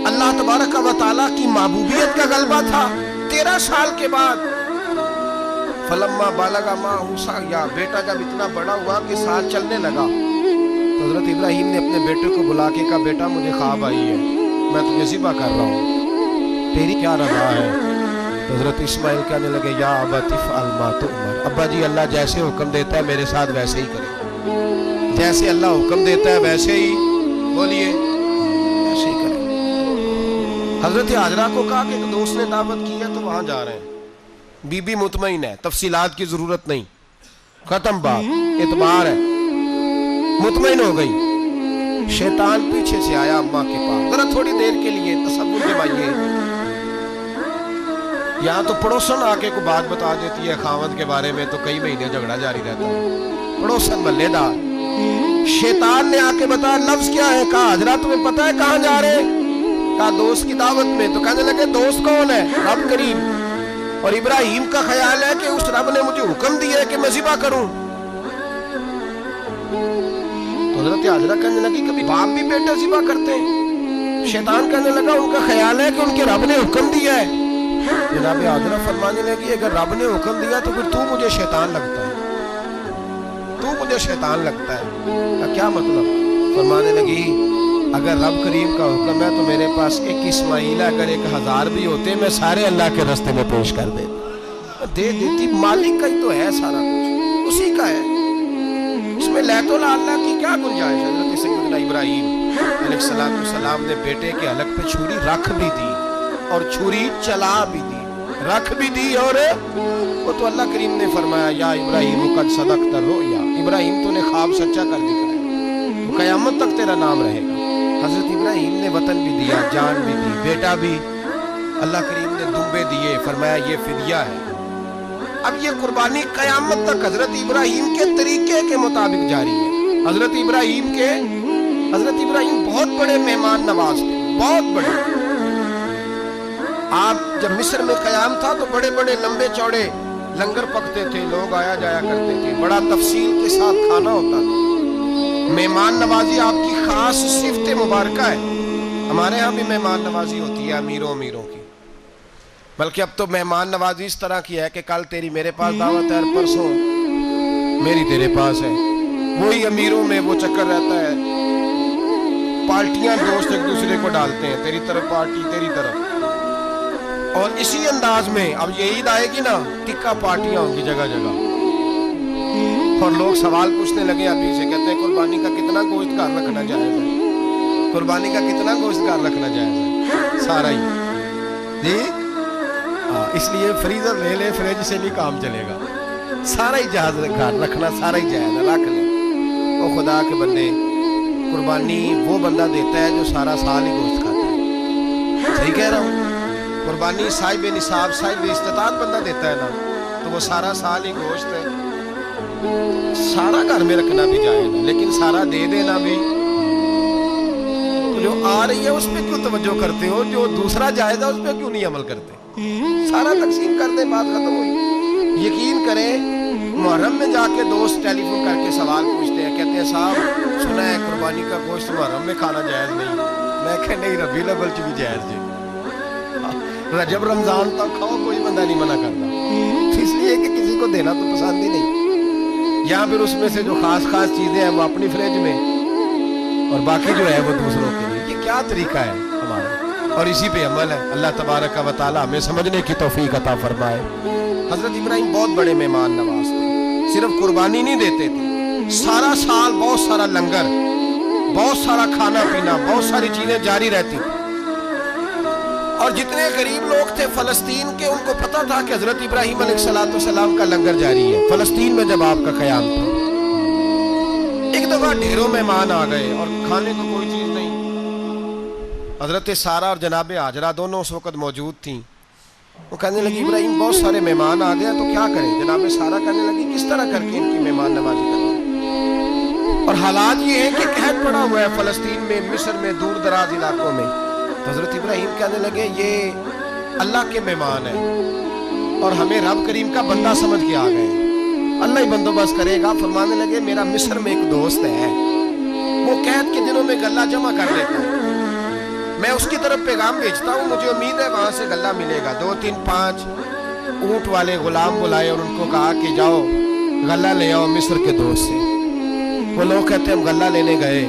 اللہ تبارک و تعالیٰ کی محبوبیت کا غلبہ تھا۔ 13 سال کے بعد فلما بالغ معہ سعیا، بیٹا جب اتنا بڑا ہوا کہ ساتھ چلنے لگا تو حضرت ابراہیم نے اپنے بیٹے کو بلا کے کہا، بیٹا مجھے خواب آئی ہے، میں تجھے ذبح کر رہا ہوں، تیری کیا رضا ہے؟ تو حضرت اسماعیل کہنے لگے، یا ابت افعل ما تؤمر، ابا جی اللہ جیسے حکم دیتا ہے میرے ساتھ ویسے ہی کریں، جیسے اللہ حکم دیتا ہے ویسے ہی، بولیے، ویسے ہی کریں۔ حضرت حاجرہ کو کہا کہ ایک دوست نے دعوت کی ہے تو وہاں جا رہے ہیں، بی بی مطمئن ہے، تفصیلات کی ضرورت نہیں، ختم بات، اعتبار ہے، مطمئن ہو گئی۔ شیطان پیچھے سے آیا اماں کے پاس، ذرا تھوڑی دیر کے لیے تصور جمائیے، یہاں تو پڑوسن آ کے کوئی بات بتا دیتی ہے خاوند کے بارے میں تو کئی مہینے جھگڑا جاری رہتا ہے، پڑوسن محلے دار۔ شیطان نے آ کے بتایا لفظ کیا ہے؟ کہا حاجرہ تمہیں پتہ ہے کہاں جا رہے؟ کہا دوست کی دعوت میں۔ تو کہنے لگے دوست کون ہے؟ رب کریم۔ اور ابراہیم کا خیال ہے کہ اس رب نے مجھے حکم دیا ہے کہ میں ذبح کروں۔ تو حضرت حاجرہ کہنے لگی کبھی باپ بھی بیٹا ذبح کرتے ہیں؟ شیطان کہنے لگا ان کا خیال ہے کہ ان کے رب نے حکم دیا ہے۔ جناب حاجرہ فرمانے لگی اگر رب نے حکم دیا تو پھر تو مجھے شیطان لگتا ہے، تو مجھے شیطان لگتا ہے۔ کیا مطلب؟ فرمانے لگی اگر رب کریم کا حکم ہے تو میرے پاس ایک اسماعیل ہے، اگر 1000 بھی ہوتے میں سارے اللہ کے راستے میں پیش کر دے دیتی، مالک کا ہی تو ہے سارا کچھ، اسی کا ہے، اس میں لیت اللہ کی کیا گنجائش ہے۔ حضرت سیدنا ابراہیم علیہ السلام نے بیٹے کے حلق پہ چھری رکھ بھی دی اور چھری چلا بھی دی، رکھ بھی دی، اور وہ تو اللہ کریم نے فرمایا یا ابراہیم قد صدقت الرؤیا، ابراہیم تو نے خواب سچا کر دکھایا، وہ قیامت تک تیرا نام رہے گا۔ حضرت ابراہیم نے وطن بھی دیا، جان بھی دی، بیٹا بھی، اللہ کریم نے دمبے دیے، فرمایا یہ فدیہ ہے۔ اب یہ قربانی قیامت تک حضرت ابراہیم کے طریقے کے مطابق جاری ہے۔ حضرت ابراہیم بہت بڑے مہمان نواز تھے، بہت بڑے۔ آپ جب مصر میں قیام تھا تو بڑے بڑے لمبے چوڑے لنگر پکتے تھے، لوگ آیا جایا کرتے تھے، بڑا تفصیل کے ساتھ کھانا ہوتا تھا۔ مہمان نوازی آپ کی خاص صفت مبارکہ ہے۔ ہمارے ہاں بھی مہمان نوازی ہوتی ہے امیروں کی، بلکہ اب تو مہمان نوازی اس طرح کی ہے کہ کل تیری میرے پاس دعوت ہے اور پرسوں میری تیرے پاس ہے، وہی امیروں میں وہ چکر رہتا ہے، پارٹیاں دوست ایک دوسرے کو ڈالتے ہیں، تیری طرف پارٹی تیری طرف، اور اسی انداز میں اب یہ عید آئے گی نا، ٹکا پارٹیاں ہوں گی جگہ جگہ، اور لوگ سوال پوچھنے لگے ابھی سے، کہتے ہیں قربانی کا کتنا گوشت گھر رکھنا جائز ہے، قربانی کا کتنا گوشت گھر رکھنا جائز ہے، سارا ہی جی اس لیے فریزر لے لے، فریج سے نہیں کام چلے گا، سارا ہی جہاز رکھنا سارا ہی جائز ہے، رکھ لے۔ وہ خدا کے بندے، قربانی وہ بندہ دیتا ہے جو سارا سال ہی گوشت کھاتا ہے، صحیح کہہ رہا ہوں؟ قربانی صاحب نصاب، صاحب استطاعت بندہ دیتا ہے نا، تو وہ سارا سال ہی گوشت ہے، سارا گھر میں رکھنا بھی جائز ہے، لیکن سارا دے دینا بھی۔ تو جو آ رہی ہے اس پہ کیوں توجہ کرتے ہو؟ جو دوسرا جائز ہے اس پہ کیوں نہیں عمل کرتے؟ سارا تقسیم کر دیں، بات ختم ہوئی۔ یقین کریں، محرم میں جا کے دوست ٹیلی فون کر کے سوال پوچھتے ہیں، کہتے ہیں صاحب سنا ہے قربانی کا گوشت محرم میں کھانا جائز نہیں۔ میں کہ نہیں، ربیع الاول چ بھی جائز جی، رجب رمضان تک کھاؤ، کوئی بندہ نہیں منع کرتا، اس لیے کہ کسی کو دینا تو پسند ہی نہیں، یا پھر اس میں سے جو خاص خاص چیزیں ہیں وہ اپنی فریج میں اور باقی جو ہے وہ دوسروں کے لیے۔ یہ کیا طریقہ ہے ہمارا؟ اور اسی پہ عمل ہے۔ اللہ تبارک و تعالی ہمیں سمجھنے کی توفیق عطا فرمائے۔ حضرت ابراہیم بہت بڑے مہمان نواز تھے، صرف قربانی نہیں دیتے تھے، سارا سال بہت سارا لنگر، بہت سارا کھانا پینا، بہت ساری چیزیں جاری رہتی تھی۔ اور جتنے غریب لوگ تھے فلسطین کے، ان کو پتا تھا کہ حضرت ابراہیم علیہ السلام کا لنگر جاری ہے فلسطین میں جب آپ کا قیام تھا۔ ایک دفعہ ڈھیروں مہمان آ گئے اور کھانے کو کوئی چیز نہیں۔ حضرت سارہ اور جناب ہاجرہ دونوں اس وقت موجود تھیں۔ وہ کہنے لگی ابراہیم بہت سارے مہمان آ گئے تو کیا کریں؟ جناب سارہ کہنے لگی کس طرح کر کے ان کی مہمان نوازی کریں؟ اور حالات یہ ہے کہ قحط پڑا ہوا ہے فلسطین میں، مصر میں، دور دراز علاقوں میں۔ حضرت ابراہیم کہنے لگے یہ اللہ کے مہمان ہیں اور ہمیں رب کریم کا بندہ سمجھ کے آ گئے، اللہ ہی بندوبست کرے گا۔ فرمانے لگے میرا مصر میں ایک دوست ہے، وہ قحط کے دنوں میں غلہ جمع کر لیتا ہے، میں اس کی طرف پیغام بھیجتا ہوں، مجھے امید ہے وہاں سے غلہ ملے گا۔ 2 3 5 اونٹ والے غلام بلائے اور ان کو کہا کہ جاؤ غلہ لے آؤ مصر کے دوست سے۔ وہ لوگ کہتے ہیں ہم غلہ لینے گئے،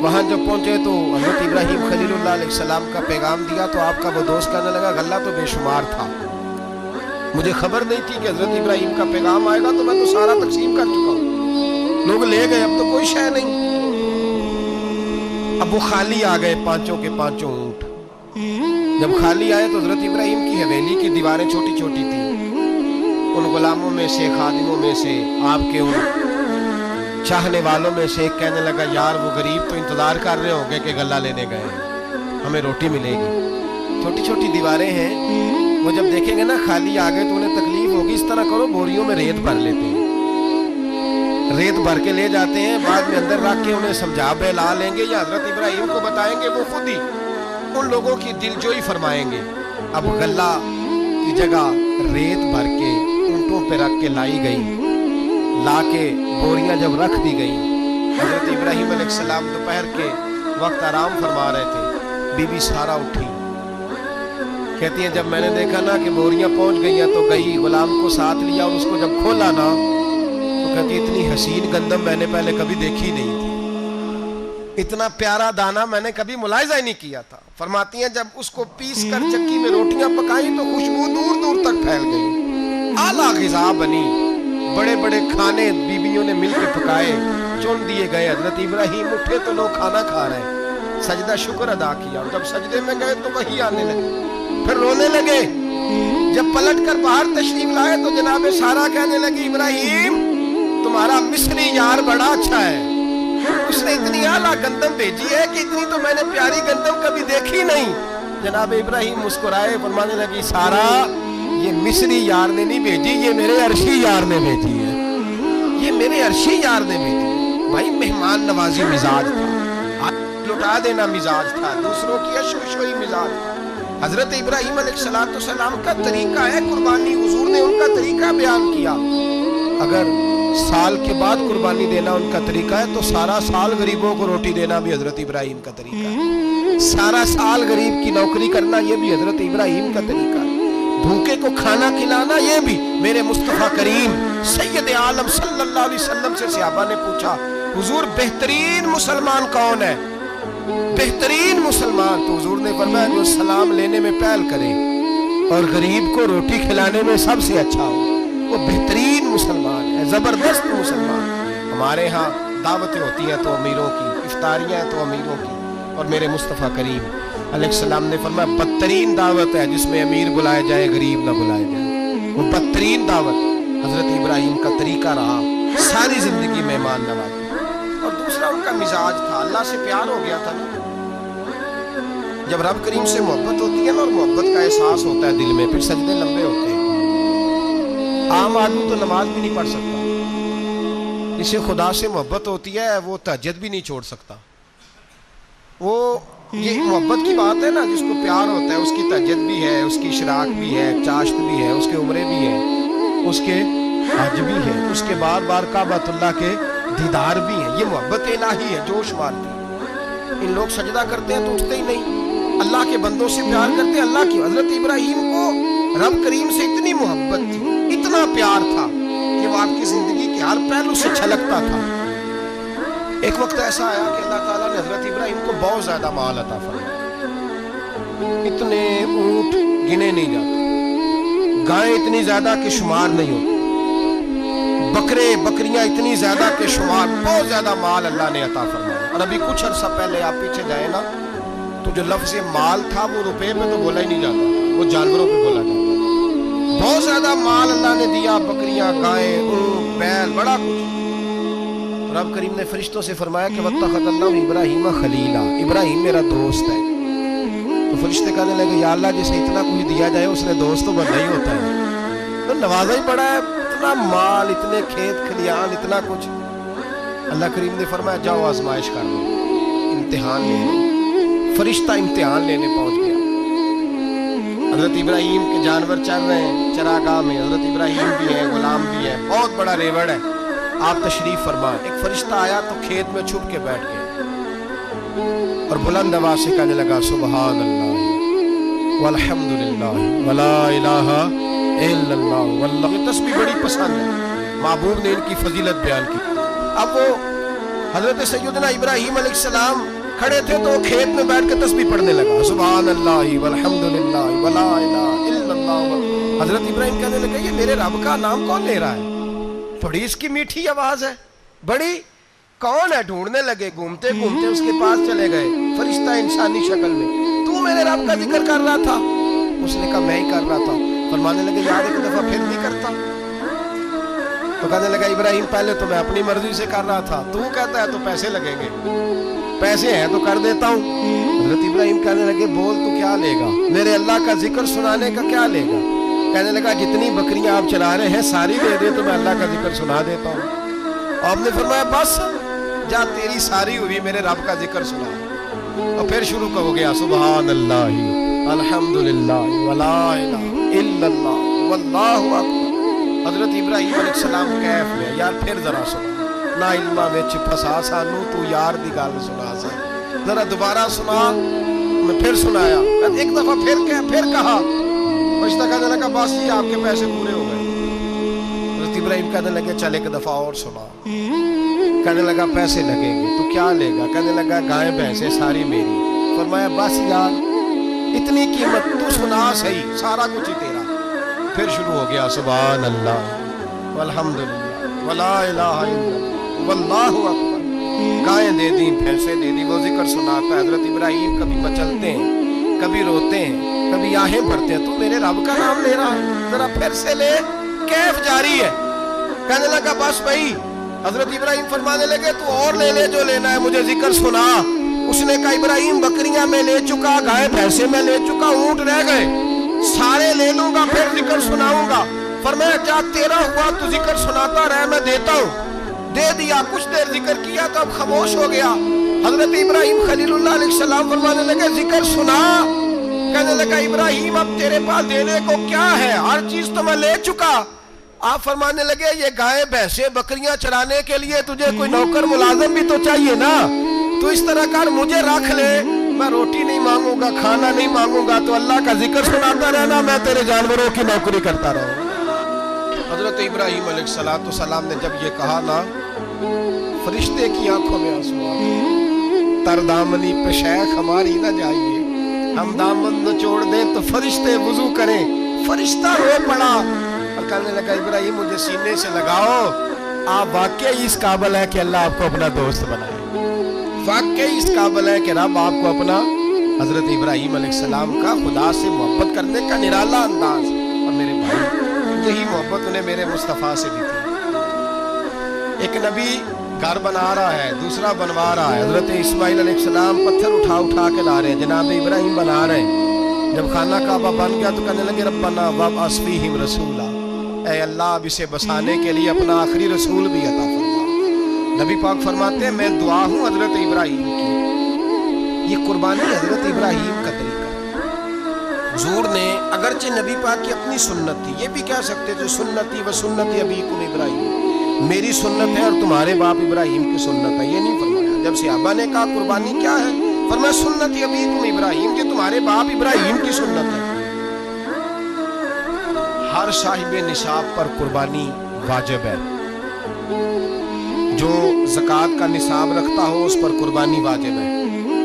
وہاں جب پہنچے تو حضرت ابراہیم خلیل اللہ علیہ السلام کا پیغام دیا تو آپ کا وہ دوست کہنے لگا غلہ تو بے شمار تھا، مجھے خبر نہیں تھی کہ حضرت ابراہیم کا پیغام آئے گا، تو میں تو سارا تقسیم کر چکا ہوں، لوگ لے گئے، اب تو کوئی شے نہیں۔ اب وہ خالی آ گئے 5 کے 5 اونٹ۔ جب خالی آئے تو حضرت ابراہیم کی حویلی کی دیواریں چھوٹی چھوٹی تھیں، ان غلاموں میں سے، خادموں میں سے، آپ کے ان چاہنے والوں میں سے ایک کہنے لگا یار وہ غریب تو انتظار کر رہے ہوں گے کہ غلہ لینے گئے ہیں، ہمیں روٹی ملے گی۔ چھوٹی چھوٹی دیواریں ہیں، وہ جب دیکھیں گے نا خالی آ گئے تو انہیں تکلیف ہوگی، اس طرح کرو بوریوں میں ریت بھر لیتے ہیں، ریت بھر کے لے جاتے ہیں، بعد میں اندر رکھ کے انہیں سمجھا بہلا لیں گے یا حضرت ابراہیم کو بتائیں گے، وہ خود ہی ان لوگوں کی دل جوئی فرمائیں گے۔ اب غلہ کی جگہ ریت بھر کے اونٹوں پہ رکھ کے لائی گئی، لا کے بوریاں جب رکھ دی گئی، حضرت ابراہیم علیہ السلام دوپہر کے وقت آرام فرما رہے تھے، بی بی سارہ اٹھی، کہتی ہیں جب میں نے دیکھا نا کہ بوریاں پہنچ گئی ہیں تو گئی، غلام کو ساتھ لیا اور اس کو جب کھولا نا تو کہتی اتنی حسین گندم میں نے پہلے کبھی دیکھی نہیں تھی، اتنا پیارا دانہ میں نے کبھی ملاحظہ ہی نہیں کیا تھا۔ فرماتی ہیں جب اس کو پیس کر چکی میں روٹیاں پکائیں تو خوشبو دور دور تک پھیل گئی، اعلیٰ غذا بنی، بڑے بڑے کھانے بیویوں نے مل کے پکائے، چن دیے گئے۔ حضرت ابراہیم اٹھے تو لوگ کھانا کھا رہے ہیں، سجدہ شکر ادا کیا، اور جب سجدے میں گئے تو وہی آنے لگے، پھر رونے لگے۔ جب پلٹ کر باہر تشریف لائے تو جناب سارہ کہنے لگی ابراہیم تمہارا مصری یار بڑا اچھا ہے، اس نے اتنی اعلیٰ گندم بھیجی ہے کہ اتنی تو میں نے پیاری گندم کبھی دیکھی نہیں۔ جناب ابراہیم مسکرائے، فرمانے لگی سارہ یہ مصری یار نے نہیں بھیجی، یہ میرے عرشی یار نے بھیجی ہے، یہ میرے عرشی یار نے بھیجی۔ بھائی مہمان نوازی مزاج تھا، لٹا دینا مزاج تھا، دوسروں کی اشوشوئی مزاج تھا۔ حضرت ابراہیم علیہ السلام کا طریقہ ہے قربانی، حضور نے ان کا طریقہ بیان کیا۔ اگر سال کے بعد قربانی دینا ان کا طریقہ ہے تو سارا سال غریبوں کو روٹی دینا بھی حضرت ابراہیم کا طریقہ ہے، سارا سال غریب کی نوکری کرنا یہ بھی حضرت ابراہیم کا طریقہ ہے، بھوکے کو کھانا کھلانا یہ بھی۔ میرے مصطفیٰ کریم سید عالم صلی اللہ علیہ وسلم سے صحابہ نے پوچھا حضور بہترین مسلمان کون ہے؟ بہترین مسلمان تو حضور نے فرمایا جو سلام لینے میں پہل کرے اور غریب کو روٹی کھلانے میں سب سے اچھا ہو، وہ بہترین مسلمان ہے، زبردست مسلمان۔ ہمارے ہاں دعوتیں ہوتی ہیں تو امیروں کی، افطاریاں ہیں تو امیروں کی، اور میرے مصطفیٰ کریم علیہ السلام نے فرمایا بدترین دعوت ہے جس میں امیر بلائے جائے غریب نہ بلائے جائے، وہ بدترین دعوت حضرت ابراہیم کا طریقہ رہا، ساری زندگی مہمان نوازی۔ اور دوسرا ان کا مزاج تھا، اللہ سے پیار ہو گیا تھا نا۔ جب رب کریم سے محبت ہوتی ہے نا اور محبت کا احساس ہوتا ہے دل میں، پھر سجدے لمبے ہوتے ہیں۔ عام آدمی تو نماز بھی نہیں پڑھ سکتا، جسے خدا سے محبت ہوتی ہے وہ تہجد بھی نہیں چھوڑ سکتا۔ وہ یہ محبت کی بات ہے نا، جس کو پیار ہوتا ہے اس کی تہجد بھی ہے، اس کی اشراق بھی ہے، چاشت بھی ہے، اس کے عمرے بھی ہیں، اس کے حج بھی ہے، اس کے بار بار کعبۃ اللہ کے دیدار بھی ہیں۔ یہ محبت الہی ہے، جوش مارتی ہے۔ ان لوگ سجدہ کرتے ہیں تو اٹھتے ہی نہیں، اللہ کے بندوں سے پیار کرتے ہیں اللہ کی۔ حضرت ابراہیم کو رب کریم سے اتنی محبت تھی، اتنا پیار تھا کہ وہ آپ کی زندگی کے ہر پہلو سے چھلکتا تھا۔ ایک وقت ایسا آیا کہ اللہ تعالیٰ نے حضرت ابراہیم کو بہت زیادہ مال عطا فرمایا، اتنے اونٹ گنے نہیں جاتے، گائیں اتنی زیادہ کہ شمار نہیں ہوتے، بکرے بکریاں اتنی زیادہ کہ شمار، بہت زیادہ مال اللہ نے عطا فرمایا۔ اور ابھی کچھ عرصہ پہلے آپ پیچھے جائیں نا تو جو لفظ مال تھا وہ روپے میں تو بولا ہی نہیں جاتا، وہ جانوروں پہ بولا جاتا۔ بہت زیادہ مال اللہ نے دیا، بکریاں، گائیں، اونٹ، بیل، بڑا کچھ۔ رب کریم نے فرشتوں سے فرمایا کہ وَاتَّخَذَ اللَّهُ إِبْرَاهِيمَ خَلِيلًا، ابراہیم میرا دوست ہے۔ تو فرشتے کہنے لگے یا اللہ جسے اتنا کچھ دیا جائے اس نے دوست تو بننا ہی ہوتا ہے، تو نوازا ہی پڑا ہے، اتنا مال، اتنے کھیت کھلیان، اتنا کچھ۔ اللہ کریم نے فرمایا جاؤ آزمائش کر لو، امتحان لے لو۔ فرشتہ امتحان لینے پہنچ گیا۔ حضرت ابراہیم کے جانور چر رہے ہیں چراگاہ میں، حضرت ابراہیم بھی ہے، غلام بھی ہے، بہت بڑا ریوڑ ہے۔ آپ تشریف فرمائیں۔ ایک فرشتہ آیا تو کھیت میں چھپ کے بیٹھ گیا اور بلند آواز سے کہنے لگا سبحان اللہ والحمدللہ ولا الہ الا اللہ واللہ۔ یہ تسبیح بڑی پسند ہے، محبوب نے ان کی فضیلت بیان کی۔ اب وہ حضرت سیدنا ابراہیم علیہ السلام کھڑے تھے تو وہ کھیت میں بیٹھ کے تسبیح پڑھنے لگا سبحان اللہ والحمدللہ ولا الہ الا اللہ۔ حضرت ابراہیم کہنے لگے یہ میرے رب کا نام کون لے رہا ہے؟ بڑی اس کی میٹھی آواز ہے، بڑی، کون ہے؟ ڈھونڈنے لگے، گھومتے گھومتے اس کے پاس چلے گئے، فرشتہ انسانی شکل میں۔ تو میرے رب کا ذکر کر رہا تھا؟ اس نے کہا میں ہی کر رہا تھا۔ فرمانے لگے یار ایک دفعہ پھر نہیں کرتا؟ تو کہنے لگا ابراہیم پہلے تو میں اپنی مرضی سے کر رہا تھا، تو کہتا ہے تو پیسے لگیں گے، پیسے ہیں تو کر دیتا ہوں۔ حضرت ابراہیم کہنے لگے بول تو کیا لے گا؟ میرے اللہ کا ذکر سنانے کا کیا لے گا؟ کہنے لگا جتنی بکریاں آپ چلا رہے ہیں ساری دے دے تو میں اللہ کا ذکر سنا دیتا ہوں۔ آپ نے فرمایا بس جا تیری ساری ہوئی، میرے رب کا ذکر سنا۔ اور پھر شروع ہو گیا سبحان اللہ الحمدللہ ولا الہ الا اللہ واللہ اکبر۔ حضرت ابراہیم علیہ السلام کیف میں یار پھر ذرا سنا، نا علمہ وچ پھسا سانو تو یار دی گل سنا سا، ذرا دوبارہ سنا۔ میں پھر سنایا، ایک دفعہ پھر کہا، فرشتہ کہنے لگا بس جی آپ کے پیسے پورے ہو گئے۔ حضرت ابراہیم کہنے لگے چل ایک دفعہ اور سنا۔ کہنے لگا پیسے لگیں گے، تو کیا لے گا؟ کہنے لگا گائیں بھینسیں ساری میری۔ فرمایا بس یار اتنی قیمت، تو سنا صحیح، سارا کچھ ہی تیرا۔ پھر شروع ہو گیا سبحان اللہ والحمدللہ ولا الہ الا اللہ واللہ اکبر۔ گائیں دے دی، بھینسیں دے دی، وہ ذکر سناتا ہے۔ حضرت ابراہیم کبھی مچلتے ہیں، کبھی روتے ہیں، کبھی آہیں بھرتے ہیں، تو میرے رب کا نام لے رہا ہے، ذرا پھر سے لے۔ کیف جاری ہے۔ کہنے لگا بس بھائی۔ حضرت ابراہیم فرمانے لگے تو اور لے لے جو لینا ہے، مجھے ذکر سنا۔ اس نے کہا ابراہیم بکریاں میں لے چکا، گائے بھینسیں میں لے چکا، اونٹ رہ گئے، سارے لے لوں گا پھر ذکر سناؤں گا۔ فرمایا جا تیرا ہوا تو ذکر سناتا رہ، میں دیتا ہوں۔ دے دیا، کچھ دیر ذکر کیا تو اب خاموش ہو گیا۔ حضرت ابراہیم خلیل اللہ علیہ السلام فرمانے لگے ذکر سنا۔ کہنے لگا ابراہیم اب تیرے پاس دینے کو کیا ہے؟ ہر چیز تو میں لے چکا۔ آپ فرمانے لگے یہ گائے بھینسیں بکریاں چرانے کے لیے تجھے کوئی نوکر ملازم بھی تو چاہیے نا، تو اس طرح کر مجھے رکھ لے، میں روٹی نہیں مانگوں گا، کھانا نہیں مانگوں گا، تو اللہ کا ذکر سناتا رہنا، میں تیرے جانوروں کی نوکری کرتا رہوں۔ حضرت ابراہیم علیہ السلام نے جب یہ کہا نا، فرشتے کی آنکھوں میں آنسو آ گئے۔ تر دامنی پہ شیخ ہماری نہ جائیے، ہم دامن نچوڑ دیں تو فرشتے وضو کریں۔ فرشتہ رو پڑا اور کہنے لگا ابراہیم مجھے سینے سے لگاؤ، آپ واقعی اس قابل ہے کہ اللہ آپ کو اپنا دوست بنائے، واقعی اس قابل ہے کہ رب آپ کو اپنا حضرت ابراہیم علیہ السلام کا خدا سے محبت کرنے کا نرالا انداز. اور میرے بھائی یہی محبت انہیں میرے مصطفیٰ سے بھی تھی. ایک نبی گھر بنا رہا ہے, دوسرا بنوا رہا ہے. حضرت اسماعیل علیہ السلام پتھر اٹھا اٹھا کے لا رہے ہیں, جناب ابراہیم بنا رہے ہیں. جب خانہ کعبہ بن گیا تو کہنے لگے ربنا وابعث فیہم رسولا, اے اللہ اب اسے بسانے کے لیے اپنا آخری رسول بھی عطا فرما. نبی پاک فرماتے ہیں میں دعا ہوں حضرت ابراہیم کی. یہ قربانی حضرت ابراہیم کا طریقہ. حضور نے اگرچہ نبی پاک کی اپنی سنت تھی, یہ بھی کہہ سکتے تھے سنتی و سنت ابیکم ابراہیم, میری سنت ہے اور تمہارے باپ ابراہیم کی سنت ہے. یہ نہیں فرمایا. جب صحابہ نے کہا قربانی کیا ہے, فرمایا سنت ابیکم ابراہیم, یہ تمہارے باپ ابراہیم کی سنت ہے. ہر صاحب نصاب پر قربانی واجب ہے. جو زکوٰۃ کا نصاب رکھتا ہو اس پر قربانی واجب ہے.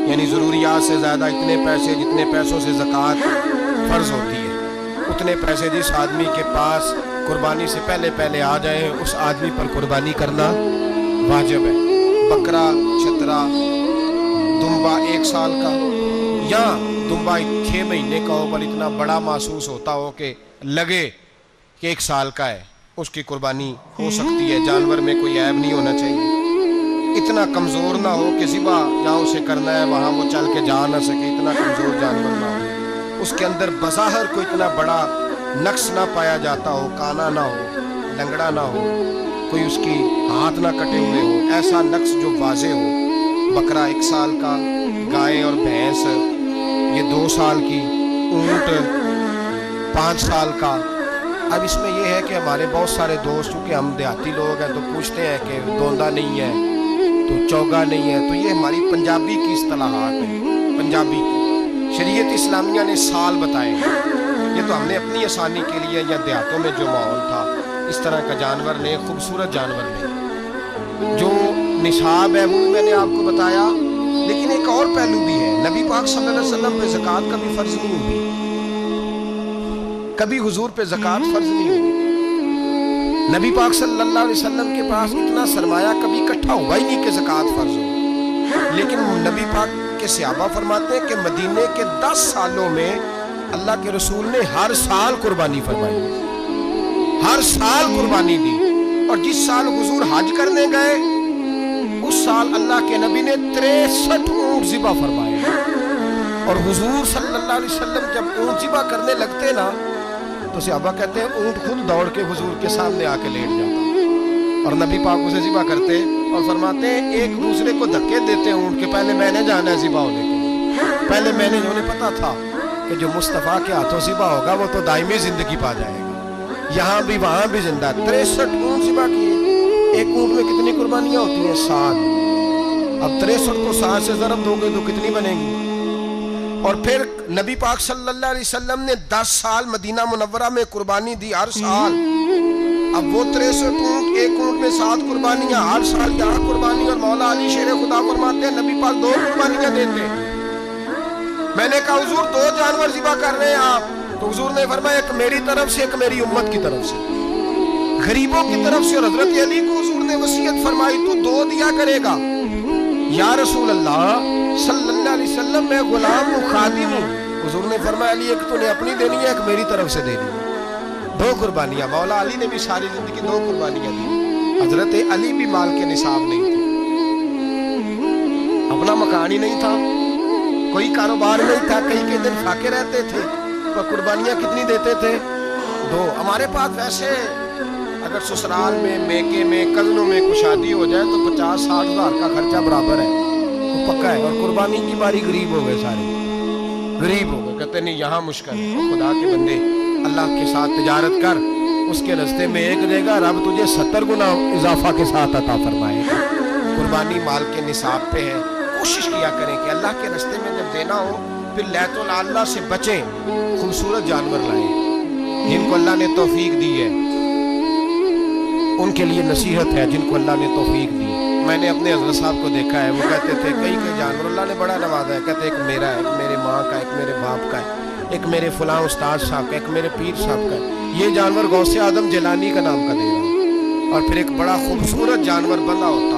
یعنی ضروریات سے زیادہ اتنے پیسے, جتنے پیسوں سے زکوٰۃ فرض ہوتی ہے اتنے پیسے جس آدمی کے پاس قربانی سے پہلے پہلے آ جائیں اس آدمی پر قربانی کرنا واجب ہے. بکرا, چھترا, دمبا 1 سال کا یا دمبا 6 مہینے کا ہو پر اتنا بڑا محسوس ہوتا ہو کہ لگے کہ 1 سال کا ہے, اس کی قربانی ہو سکتی ہے. جانور میں کوئی عیب نہیں ہونا چاہیے, اتنا کمزور نہ ہو کہ ذبح جہاں اسے کرنا ہے وہاں وہ چل کے جا نہ سکے, اتنا کمزور جانور نہ ہو, اس کے اندر بظاہر کوئی اتنا بڑا نقص نہ پایا جاتا ہو, کانا نہ ہو, لنگڑا نہ ہو, کوئی اس کی ہاتھ نہ کٹے ہوئے ہو, ایسا نقص جو واضح ہو. بکرا 1 سال کا, گائے اور بھینس یہ 2 سال کی, اونٹ 5 سال کا. اب اس میں یہ ہے کہ ہمارے بہت سارے دوست چونکہ ہم دیہاتی لوگ ہیں تو پوچھتے ہیں کہ دوندا نہیں ہے تو چوگا نہیں ہے, تو یہ ہماری پنجابی کی اصطلاحات ہیں. پنجابی کی شریعت اسلامیہ نے سال بتائے ہیں, یہ تو ہم نے اپنی آسانی کے لیے یا دیہاتوں میں جو ماحول تھا اس طرح کا جانور لیں, خوبصورت جانور لیں. جو نصاب ہے وہ میں نے آپ کو بتایا, لیکن ایک اور پہلو بھی ہے. نبی پاک صلی اللہ علیہ وسلم پہ زکوٰۃ کبھی فرض نہیں ہوئی, کبھی حضور پہ زکوٰۃ فرض نہیں ہوئی. نبی پاک صلی اللہ علیہ وسلم کے پاس اتنا سرمایہ کبھی اکٹھا ہوا ہی نہیں کہ زکوٰۃ فرض ہو. لیکن نبی پاک کے صحابہ فرماتے ہیں کہ مدینے کے 10 سالوں میں اللہ کے رسول نے ہر سال قربانی فرمائی, ہر سال قربانی دی. اور جس سال حضور حج کرنے گئے اس سال اللہ کے نبی نے 63 اونٹ ذبح فرمائے. اور حضور صلی اللہ علیہ وسلم جب اونٹ ذبح کرنے لگتے نا تو صحابہ کہتے ہیں اونٹ خود دوڑ کے حضور کے سامنے آ کے لیٹ جاتا اور نبی پاک اسے ذبح کرتے اور فرماتے ہیں ایک دوسرے کو دھکے دیتے ہیں اونٹ کے, پہلے میں نے جانا ہے ذبح ہونے کے لیے, پہلے میں نے, انہیں پتا تھا کہ جو مصطفیٰ کے ہاتھوں ذبح ہوگا وہ تو دائمی زندگی پا جائے گا, یہاں بھی وہاں بھی زندہ. 63 اونٹ ذبح کیے. ایک اونٹ میں کتنی قربانیاں ہوتی ہیں؟ 7. اب 63 کو 7 سے ضرب دو گے تو کتنی بنے گی؟ اور پھر نبی پاک صلی اللہ علیہ وسلم نے 10 سال مدینہ منورہ میں قربانی دی ہر سال. اب وہ 63 اونٹ, ایک اونٹ میں 7 قربانیاں, ہر سال یہاں قربانی. اور مولا علی شیر خدا فرماتے ہیں نبی پاک 2 قربانیاں دیتے. میں نے کہا حضور 2 جانور ذبح کر رہے ہیں آپ, تو حضور نے فرمایا ایک میری طرف سے ایک میری امت کی طرف سے, غریبوں کی طرف سے. اور حضرت علی کو حضور نے وصیت فرمائی تو 2 دیا کرے گا. یا رسول اللہ صلی اللہ علیہ وسلم میں غلام ہوں, خادم ہوں. حضور نے فرمایا علی ایک تو نے اپنی دینی ہے, ایک میری طرف سے دینی ہے. 2 قربانیاں. مولا علی نے بھی ساری زندگی 2 قربانیاں دی. حضرت علی بھی مال کے نصاب نہیں تھے, اپنا مکان ہی نہیں تھا, کوئی کاروبار نہیں تھا, کئی کئی دن فاقے رہتے تھے, تو قربانیاں کتنی دیتے تھے؟ 2. ہمارے پاس ویسے اگر سسرال میں, میکے میں, کزنوں میں کوئی شادی ہو جائے تو 50-60 ہزار کا خرچہ برابر ہے, وہ پکا ہے. اور قربانی کی باری غریب ہو گئے, سارے غریب ہو گئے. کہتے نہیں یہاں مشکل ہے. خدا کے بندے اللہ کے ساتھ تجارت کر, اس کے رستے میں 1 دے گا, رب تجھے 70 گنا اضافہ کے ساتھ عطا فرمائے گا. قربانی مال کے نصاب پہ ہے. کوشش کیا کریں کہ اللہ کے رستے میں جب دینا ہو پھر لیت اللہ سے بچیں, خوبصورت جانور لائیں. جن کو اللہ نے توفیق دی ہے ان کے لیے نصیحت ہے, جن کو اللہ نے توفیق دی. میں نے اپنے حضرت صاحب کو دیکھا ہے, وہ کہتے تھے کئی جانور اللہ نے بڑا نوازا ہے. کہتے ایک میرا ہے, ایک میرے ماں کا, ایک میرے باپ کا ہے, ایک میرے فلاں استاد صاحب کا, ایک میرے پیر صاحب کا ہے. یہ جانور غوث اعظم جیلانی کا نام کا دے رہا. اور پھر ایک بڑا خوبصورت جانور بندہ ہوتا